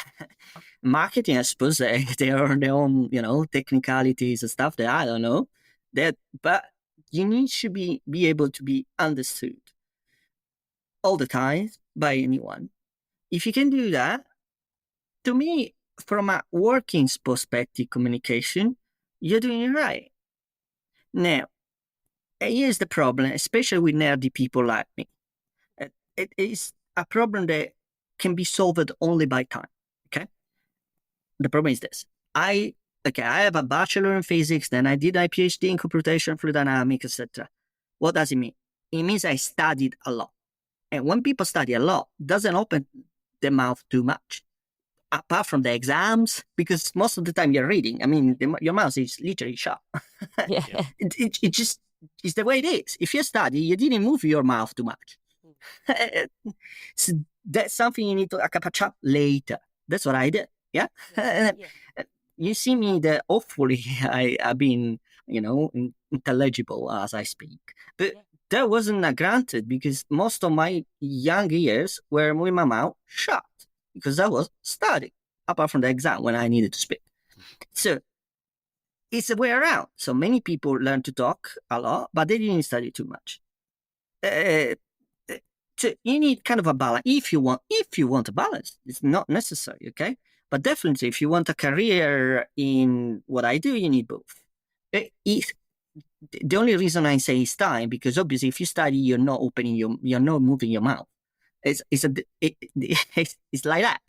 marketing, I suppose, they are their own, technicalities and stuff that I don't know. But you need to be able to be understood all the time by anyone. If you can do that, to me, from a working perspective, communication, you're doing it right. Now, here's the problem, especially with nerdy people like me. It is a problem that can be solved only by time. Okay. The problem is this. I have a bachelor in physics, then I did my PhD in computation, fluid dynamics, etc. What does it mean? It means I studied a lot. And when people study a lot, it doesn't open their mouth too much. Apart from the exams, because most of the time you're reading. I mean, your mouth is literally shut. Yeah. It just is the way it is. If you study, you didn't move your mouth too much. So that's something you need to catch up later. That's what I did. Yeah. You see me that hopefully I've been, intelligible as I speak. But that wasn't granted, because most of my young years were with my mouth shut, because I was studying, apart from the exam when I needed to speak. So it's a way around. So many people learn to talk a lot, but they didn't study too much. So you need kind of a balance. If you want a balance, it's not necessary, okay? But definitely, if you want a career in what I do, you need both. The only reason I say is time, because obviously, if you study, you're not moving your mouth. It's like that.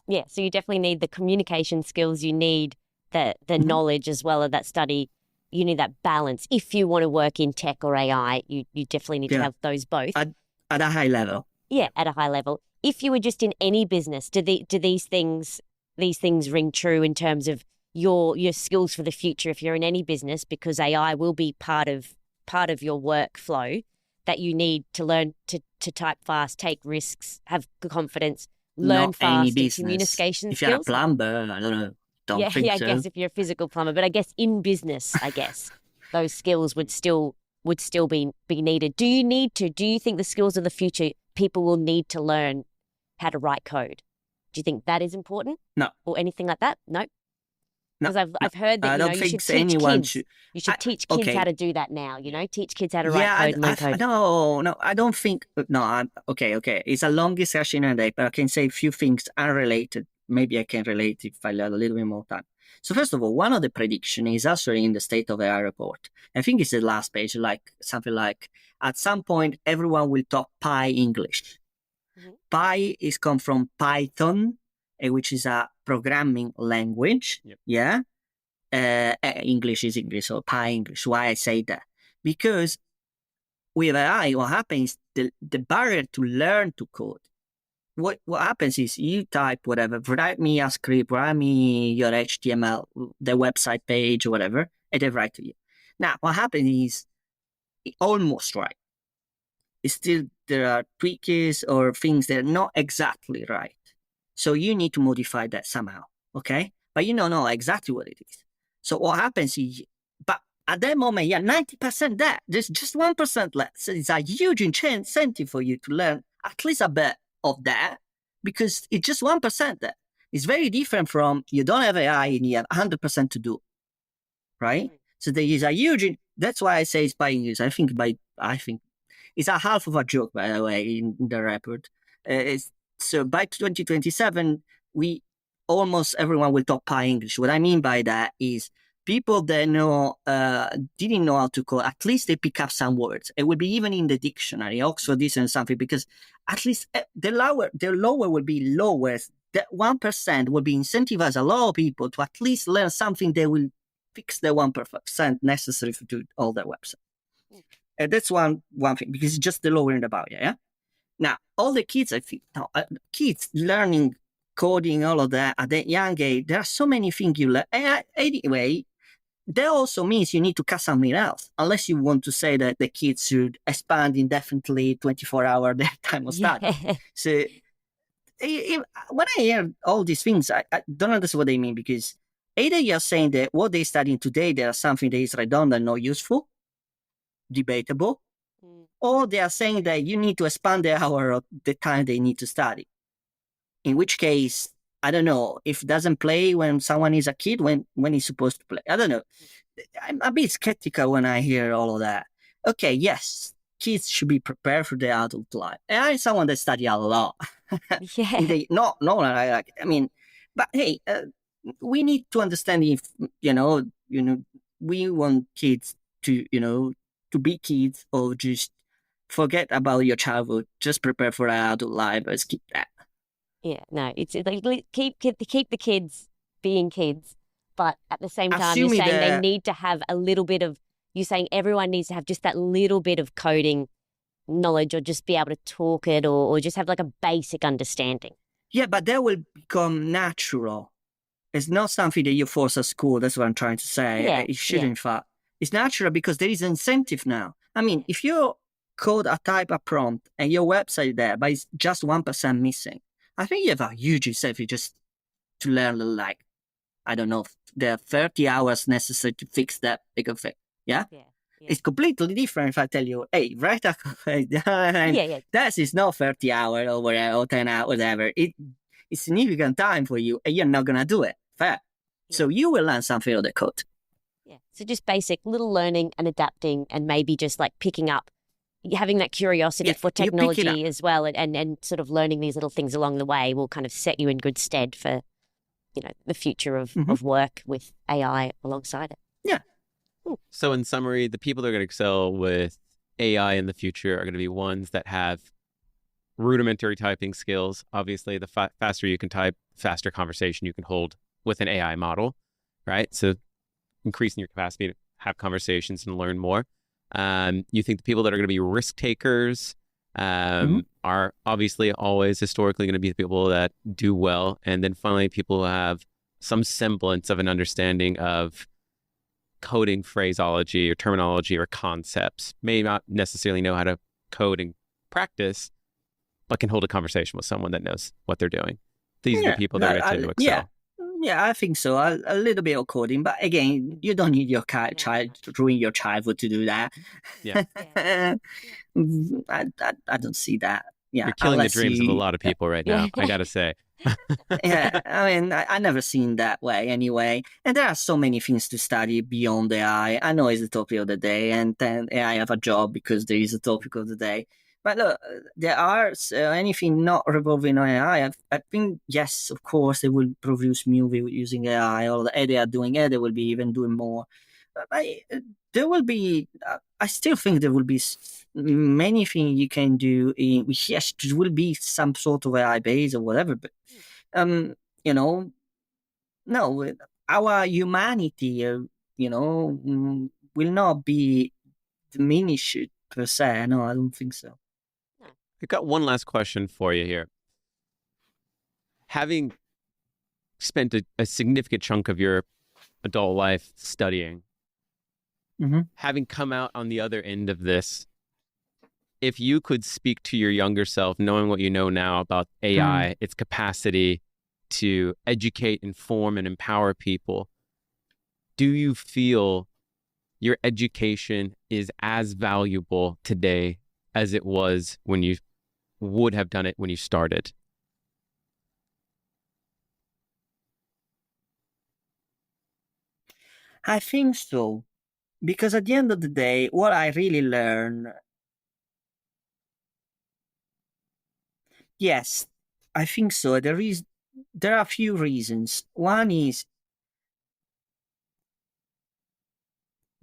Yeah, so you definitely need the communication skills. You need the knowledge as well of that study. You need that balance. If you want to work in tech or AI, you definitely need to have those both. At a high level. Yeah, at a high level. If you were just in any business, do these things ring true in terms of your skills for the future? If you're in any business, because AI will be part of your workflow, that you need to learn to type fast, take risks, have good confidence, learn fast, and communication if skills. If you're a plumber, I don't know. Don't think so. I guess if you're a physical plumber, but I guess in business, those skills would still be needed. Do you think the skills of the future, people will need to learn how to write code? Do you think that is important? No. Or anything like that? No. Because I've heard that you should teach kids. You should teach kids how to do that now. Teach kids how to write code and learn code. No, I don't think. No, okay. It's a long discussion today, but I can say a few things unrelated. Maybe I can relate if I let a little bit more time. So first of all, one of the predictions is actually in the State of AI report. I think it's the last page, like something like, at some point, everyone will talk Pi English. Mm-hmm. Pi is come from Python, which is a programming language. Yep. Yeah. English is English, so Pi English. Why I say that? Because with AI, what happens, the barrier to learn to code. What happens is you type whatever, write me a script, write me your HTML, the website page or whatever, and they write to you. Now, what happens is it almost right. It's still, there are tweaks or things that are not exactly right. So you need to modify that somehow, okay? But you don't know exactly what it is. So what happens is, but at that moment, 90% that, there's just 1% left. So it's a huge incentive for you to learn at least a bit of that, because it's just 1% that. It's very different from you don't have AI and you have 100% to do, right? So there is a huge, that's why I say it's by use. I think it's a half of a joke, by the way, in the report. So by 2027, we almost everyone will talk Pi English. What I mean by that is people that didn't know how to code, at least they pick up some words. It will be even in the dictionary, Oxford this and something, because at least the lower will be lower. That 1% will be incentivized a lot of people to at least learn something that will fix the 1% necessary to do all their website. That's one thing, because it's just the lower and the barrier, yeah? Now, all the kids, I think, kids learning coding, all of that at that young age, there are so many things you learn. Anyway, that also means you need to cut something else, unless you want to say that the kids should expand indefinitely 24-hour their time of study. So when I hear all these things, I don't understand what they mean, because either you're saying that what they're studying today, there is something that is redundant, not useful, debatable, or they are saying that you need to expand the hour of the time they need to study. In which case, I don't know, if it doesn't play when someone is a kid, when he's supposed to play. I don't know. I'm a bit skeptical when I hear all of that. Okay, yes, kids should be prepared for the adult life. And I'm someone that study a lot. But hey, we need to understand if, we want kids to, to be kids, or just forget about your childhood, just prepare for an adult life, but skip that. Yeah, no, it's like keep the kids being kids, but at the same time, Assuming you're saying they need to have a little bit of, you're saying everyone needs to have just that little bit of coding knowledge, or just be able to talk it, or just have like a basic understanding. Yeah, but that will become natural. It's not something that you force at school. That's what I'm trying to say. Yeah, It should, in fact. It's natural because there is incentive now. I mean, if you code a type of prompt and your website there, but it's just 1% missing, I think you have a huge incentive just to learn, like, I don't know, there are 30 hours necessary to fix that big of it. Yeah? It's completely different if I tell you, hey, write a that is not 30 hours or 10 hours, whatever. It's significant time for you, and you're not going to do it. Fair. So you will learn something of the code. Yeah. So just basic little learning and adapting, and maybe just like picking up, having that curiosity for technology as well, and sort of learning these little things along the way will kind of set you in good stead for, the future of work with AI alongside it. Yeah. So in summary, the people that are going to excel with AI in the future are going to be ones that have rudimentary typing skills. Obviously, the faster you can type, faster conversation you can hold with an AI model, right? So increasing your capacity to have conversations and learn more. You think the people that are going to be risk takers are obviously always historically going to be the people that do well. And then finally, people who have some semblance of an understanding of coding phraseology or terminology or concepts, may not necessarily know how to code and practice, but can hold a conversation with someone that knows what they're doing. These are the people that are going to excel. Yeah, I think so. A little bit of coding, but again, you don't need your child to ruin your childhood to do that. Yeah. I don't see that. Yeah, you're killing the dreams of a lot of people right now, I got to say. Yeah, I mean, I never seen that way anyway. And there are so many things to study beyond AI. I know it's the topic of the day, and then AI have a job because there is a topic of the day. But look, there are anything not revolving on AI. I think, yes, of course, they will produce movie using AI. Or they are doing it, they will be even doing more. But there will be, I still think there will be many things you can do. Yes, there will be some sort of AI base or whatever. But, no, our humanity, will not be diminished per se. No, I don't think so. I've got one last question for you here. Having spent a significant chunk of your adult life studying, having come out on the other end of this, if you could speak to your younger self, knowing what you know now about AI, its capacity, to educate, inform, and empower people. Do you feel your education is as valuable today as it was when you would have done it when you started? I think so. Because at the end of the day, what I really learn, yes, I think so. There are a few reasons. One is,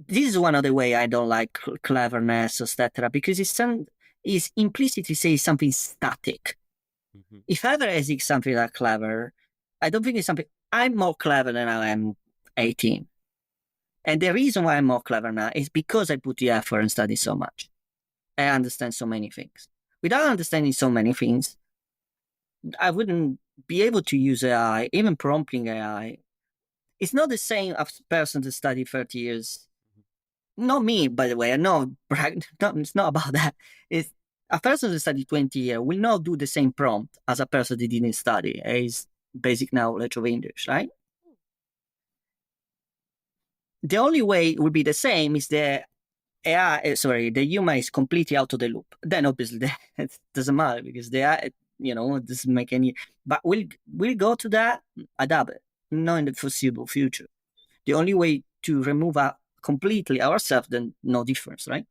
this is one of the way I don't like cleverness, etc., because it's implicitly say something static. Mm-hmm. If ever I see something like clever, I don't think it's something. I'm more clever than I am 18. And the reason why I'm more clever now is because I put the effort and study so much. I understand so many things. Without understanding so many things, I wouldn't be able to use AI, even prompting AI. It's not the same as a person to study 30 years. Not me, by the way. I know it's not about that. It's a person who studied 20 years will not do the same prompt as a person that didn't study his basic knowledge of English, right? The only way it would be the same is the AI, the human is completely out of the loop. Then obviously it doesn't matter because the AI, it doesn't make any. But we'll go to that, adapt it, not in the foreseeable future. The only way to remove completely ourselves, then no difference, right?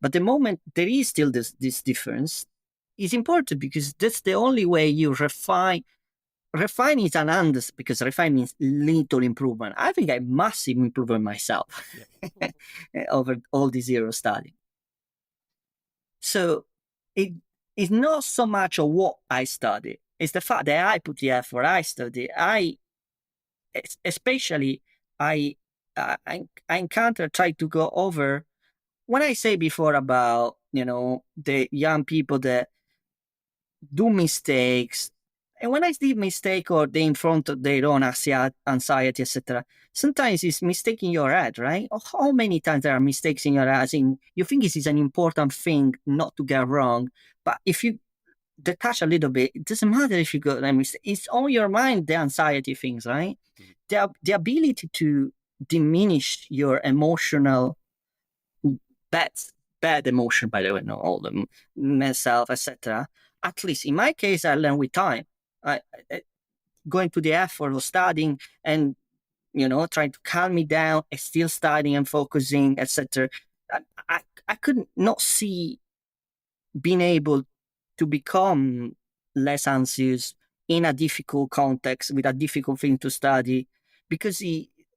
But the moment there is still this difference, is important because that's the only way you refine. Refine is an unders because refine means little improvement. I think I massive improvement myself over all these years of study. So it is not so much of what I study. It's the fact that I put the effort, I study, especially I encounter, try to go over, when I say before about, the young people that do mistakes, and when I see mistake or they in front of their own anxiety, etc., sometimes it's mistake in your head, right? How many times there are mistakes in your head? You think this is an important thing not to get wrong, but if you detach a little bit, it doesn't matter if you got a mistake. It's on your mind, the anxiety things, right? Mm-hmm. The ability to diminish your emotional bad emotion, by the way, no, all the myself, etc. At least in my case, I learned with time. I going to the effort of studying and trying to calm me down and still studying and focusing, etc. I could not see being able to become less anxious in a difficult context with a difficult thing to study because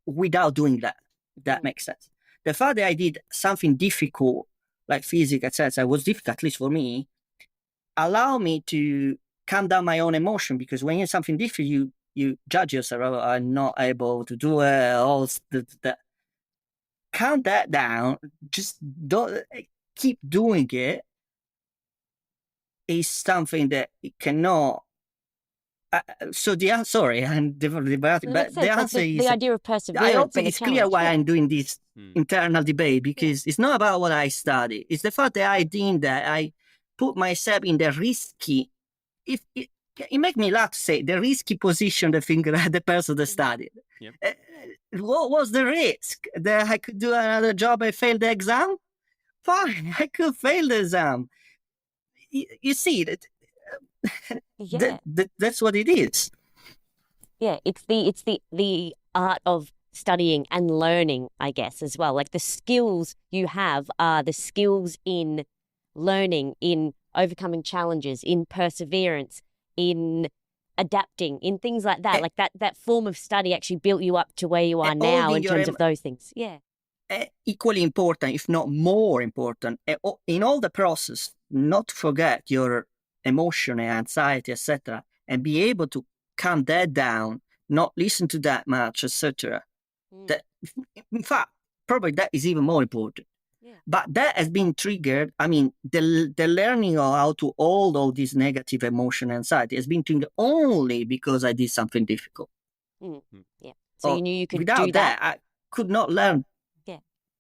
without doing that, if that makes sense. The fact that I did something difficult like physics, etc., was difficult, at least for me, allow me to calm down my own emotion, because when you're something different, you judge yourself, oh, I'm not able to do it, all that. Calm that down, just don't keep doing it, is something that it cannot. So sorry, I'm debating, but the answer is the idea of perseverance. I hope it's clear why I'm doing this internal debate, because it's not about what I study. It's the fact that I think that I put myself in the risky. It makes me laugh to say the risky position, the person that studied. Yep. What was the risk? That I could do another job and fail the exam? Fine, I could fail the exam. You see that. Yeah. That's what it is. Yeah, it's the art of studying and learning, I guess, as well. Like the skills you have are the skills in learning, in overcoming challenges, in perseverance, in adapting, in things like that. Like that form of study actually built you up to where you are now in terms of those things. Yeah. Equally important, if not more important, in all the process, not to forget your emotion and anxiety, etc., and be able to calm that down, not listen to that much, etc. That, in fact, probably that is even more important. Yeah. But that has been triggered. I mean, the learning of how to hold all this negative emotion and anxiety has been triggered only because I did something difficult. Yeah. So you knew you could without do that. I could not learn. Yeah.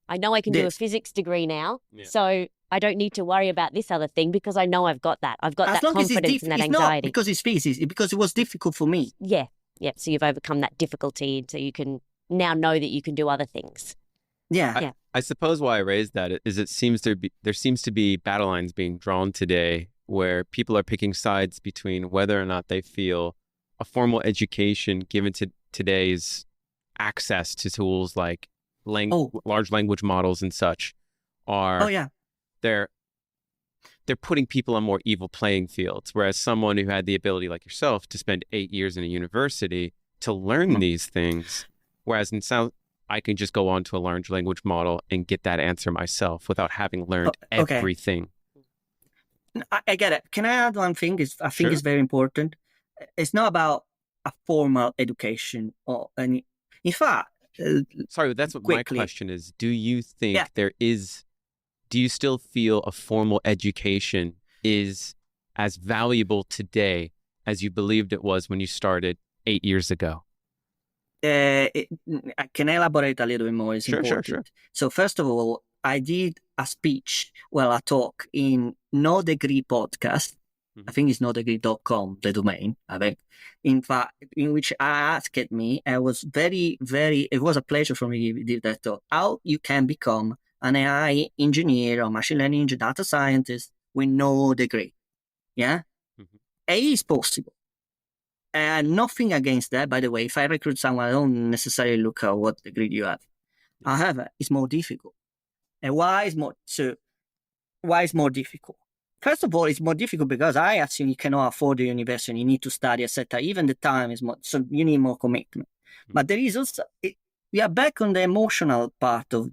I know I can do a physics degree now. Yeah. So I don't need to worry about this other thing because I know I've got that. I've got As that long as confidence and that it's anxiety. not because it's physics, it's because it was difficult for me. Yeah. So you've overcome that difficulty, so you can now know that you can do other things. Yeah. I suppose why I raised that is there seems to be battle lines being drawn today where people are picking sides between whether or not they feel a formal education given to today's access to tools like large language models and such are they're putting people on more evil playing fields, whereas someone who had the ability like yourself to spend 8 years in a university to learn these things, whereas in South I can just go on to a large language model and get that answer myself without having learned everything. I get it. Can I add one thing? I think Sure. it's very important. It's not about a formal education or any. In fact, Sorry, that's what quickly, my question is. Do you think do you still feel a formal education is as valuable today as you believed it was when you started 8 years ago? I can elaborate a little bit more. It's important. Sure. So first of all, I did a talk in No Degree podcast. I think it's nodegree.com, the domain, I think. In fact, in which I asked me, I was it was a pleasure for me to give that talk, how you can become an AI engineer or machine learning engineer, data scientist with no degree. Yeah? It is possible. And nothing against that, by the way. If I recruit someone, I don't necessarily look at what degree you have. However, it's more difficult. And why is more difficult? First of all, it's more difficult because I assume you cannot afford the university, you need to study, etc. Even the time is more, so you need more commitment. But there is also, we are back on the emotional part of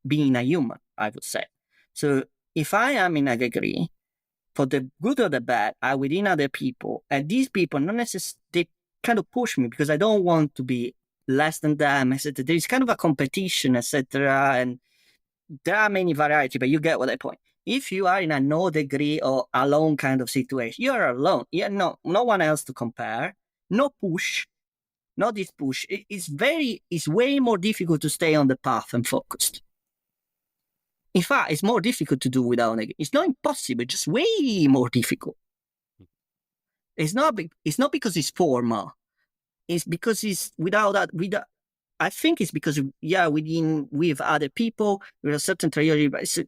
being a human, I would say. So if I am in a degree, for the good or the bad, I'm within other people, and these people not necessarily, they kind of push me because I don't want to be less than them, etc. There is kind of a competition, etc. And there are many variety, but you get what I point. If you are in a no degree or alone kind of situation, you're alone. Yeah, no one else to compare. No push, not this push. It's way more difficult to stay on the path and focused. In fact, it's more difficult to do without negative. It's not impossible, it's just way more difficult. It's not because it's formal. It's because it's without that. I think it's because with other people with a certain trajectory. But so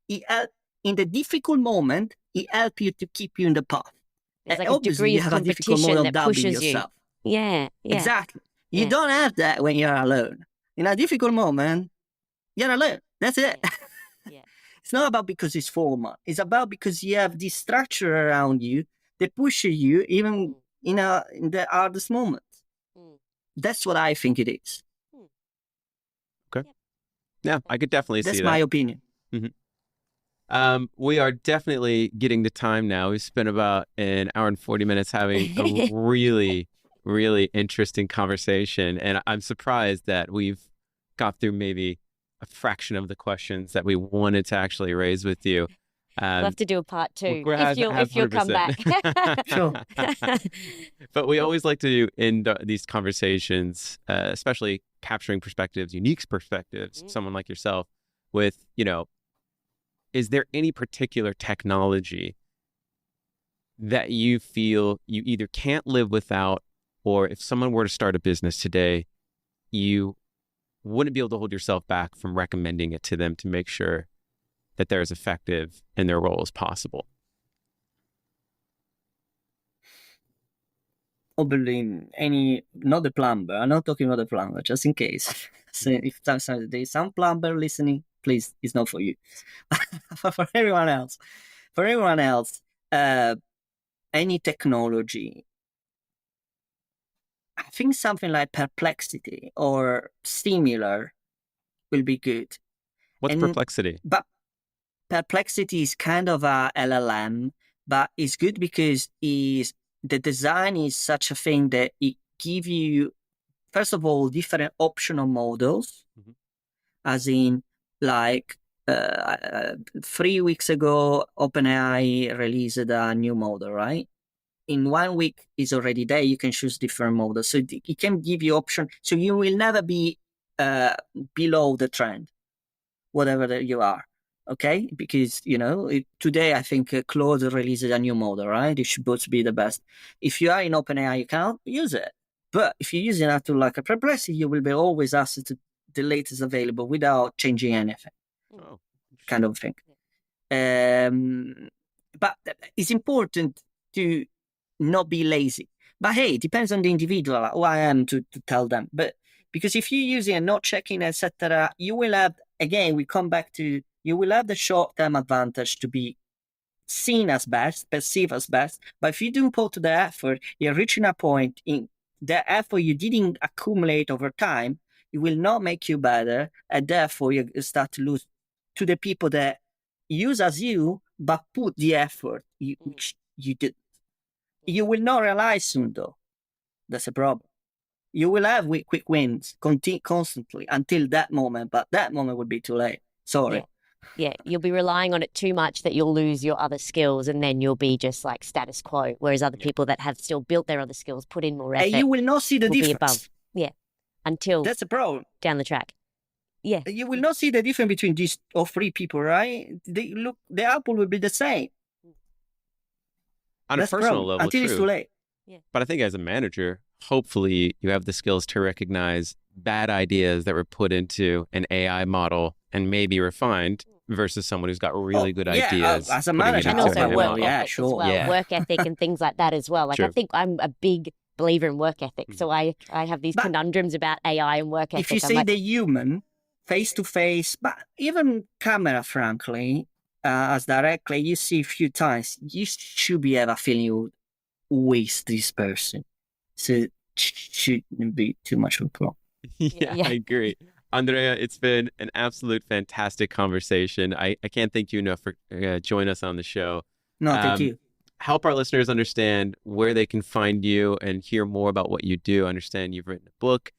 in the difficult moment, it helps you to keep you in the path. There's like a degree of competition that pushes you. Yeah. Exactly. You don't have that when you're alone. In a difficult moment, you're alone. That's it. Yeah. It's not about because it's formal. It's about because you have this structure around you that pushes you even in the hardest moments. That's what I think it is. Okay. Yeah, I could definitely see that. That's my opinion. We are definitely getting to time now. We spent about an hour and 40 minutes having a really, really interesting conversation. And I'm surprised that we've got through maybe a fraction of the questions that we wanted to actually raise with you. We'll have to do a part two if you'll come back. Sure. But we always like to end these conversations, especially capturing perspectives, unique perspectives, someone like yourself, with, is there any particular technology that you feel you either can't live without, or if someone were to start a business today, you wouldn't be able to hold yourself back from recommending it to them to make sure that they're as effective in their role as possible? Probably not the plumber. I'm not talking about the plumber, just in case. So if there's some plumber listening, please, it's not for you. For everyone else, any technology, I think something like Perplexity or similar will be good. What's Perplexity? But Perplexity is kind of a LLM, but it's good because the design is such a thing that it gives you, first of all, different optional models, as in, like 3 weeks ago, OpenAI released a new model, right? In 1 week, it's already there. You can choose different models. So it can give you option. So you will never be below the trend, whatever that you are. Okay, because today I think Claude releases a new model, right? It should both be the best. If you are in OpenAI, you cannot use it. But if you use it to like a Perplexity, you will be always asked to the latest available without changing anything, Oh, kind of thing. But it's important to not be lazy. But hey, it depends on the individual who I am to tell them. But because if you're using and not checking, etc., you will have, again, we come back to, you will have the short-term advantage to be seen as best, perceived as best. But if you don't put the effort, you're reaching a point in the effort you didn't accumulate over time, it will not make you better. And therefore, you start to lose to the people that use as you, but put the effort which you did. You will not realize soon, though. That's a problem. You will have quick wins constantly until that moment, but that moment would be too late. Sorry. Yeah, you'll be relying on it too much that you'll lose your other skills, and then you'll be just like status quo. Whereas other people that have still built their other skills, put in more effort, And you will not see the will be difference. above. Yeah, until That's the problem. down the track. Yeah, You will not see the difference between these or three people, right? The apple will be the same. on That's a the personal problem. level, Until true. it's too late. But I think as a manager, hopefully you have the skills to recognize bad ideas that were put into an AI model and maybe refined versus someone who's got really good ideas. As a putting it manager, and into also an AI work model. ethic as well, Yeah. work ethic and things like that as well. Like I True. think I'm a big believer in work ethic, so I have these But conundrums about AI and work ethic. if you I'm say like, the human, face to face, but even camera, frankly, as directly, you see a few times, you should be ever feeling you waste this person. So it shouldn't be too much of a problem. Yeah, Yeah. I agree. Andrea, it's been an absolute fantastic conversation. I can't thank you enough for joining us on the show. No, thank you. Help our listeners understand where they can find you and hear more about what you do. I understand you've written a book.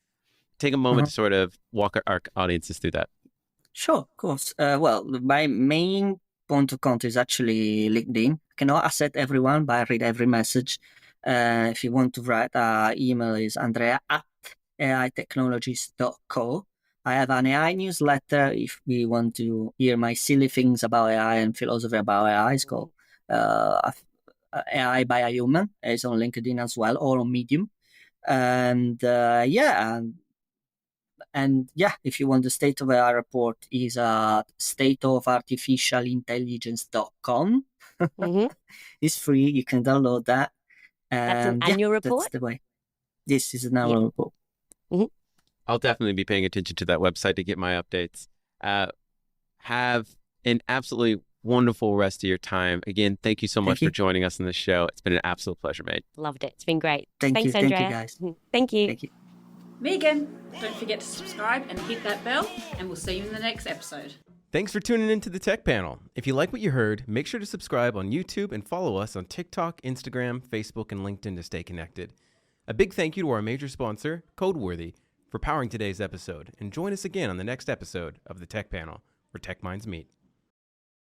Take a moment to sort of walk our audiences through that. Sure, of course. Well, my main point of contact is actually LinkedIn. I cannot accept everyone, but I read every message. If you want to write, email is andrea@aitechnologies.co. I have an AI newsletter if we want to hear my silly things about AI and philosophy about AI. It's called AI by a Human. It's on LinkedIn as well, or on Medium. And if you want the state of AI report, is at stateofartificialintelligence.com. mhm. It's free. You can download that. That's an annual report? That's the way. This is an annual report. I'll definitely be paying attention to that website to get my updates. Have an absolutely wonderful rest of your time. Again, thank you so much for joining us on the show. It's been an absolute pleasure, mate. Loved it. It's been great. Thanks, Andrea. Thank you, guys. Thank you. Thank you. Me again. Don't forget to subscribe and hit that bell, and we'll see you in the next episode. Thanks for tuning into the Tech Panel. If you like what you heard, make sure to subscribe on YouTube and follow us on TikTok, Instagram, Facebook, and LinkedIn to stay connected. A big thank you to our major sponsor, Codeworthy, for powering today's episode. And join us again on the next episode of the Tech Panel, where tech minds meet.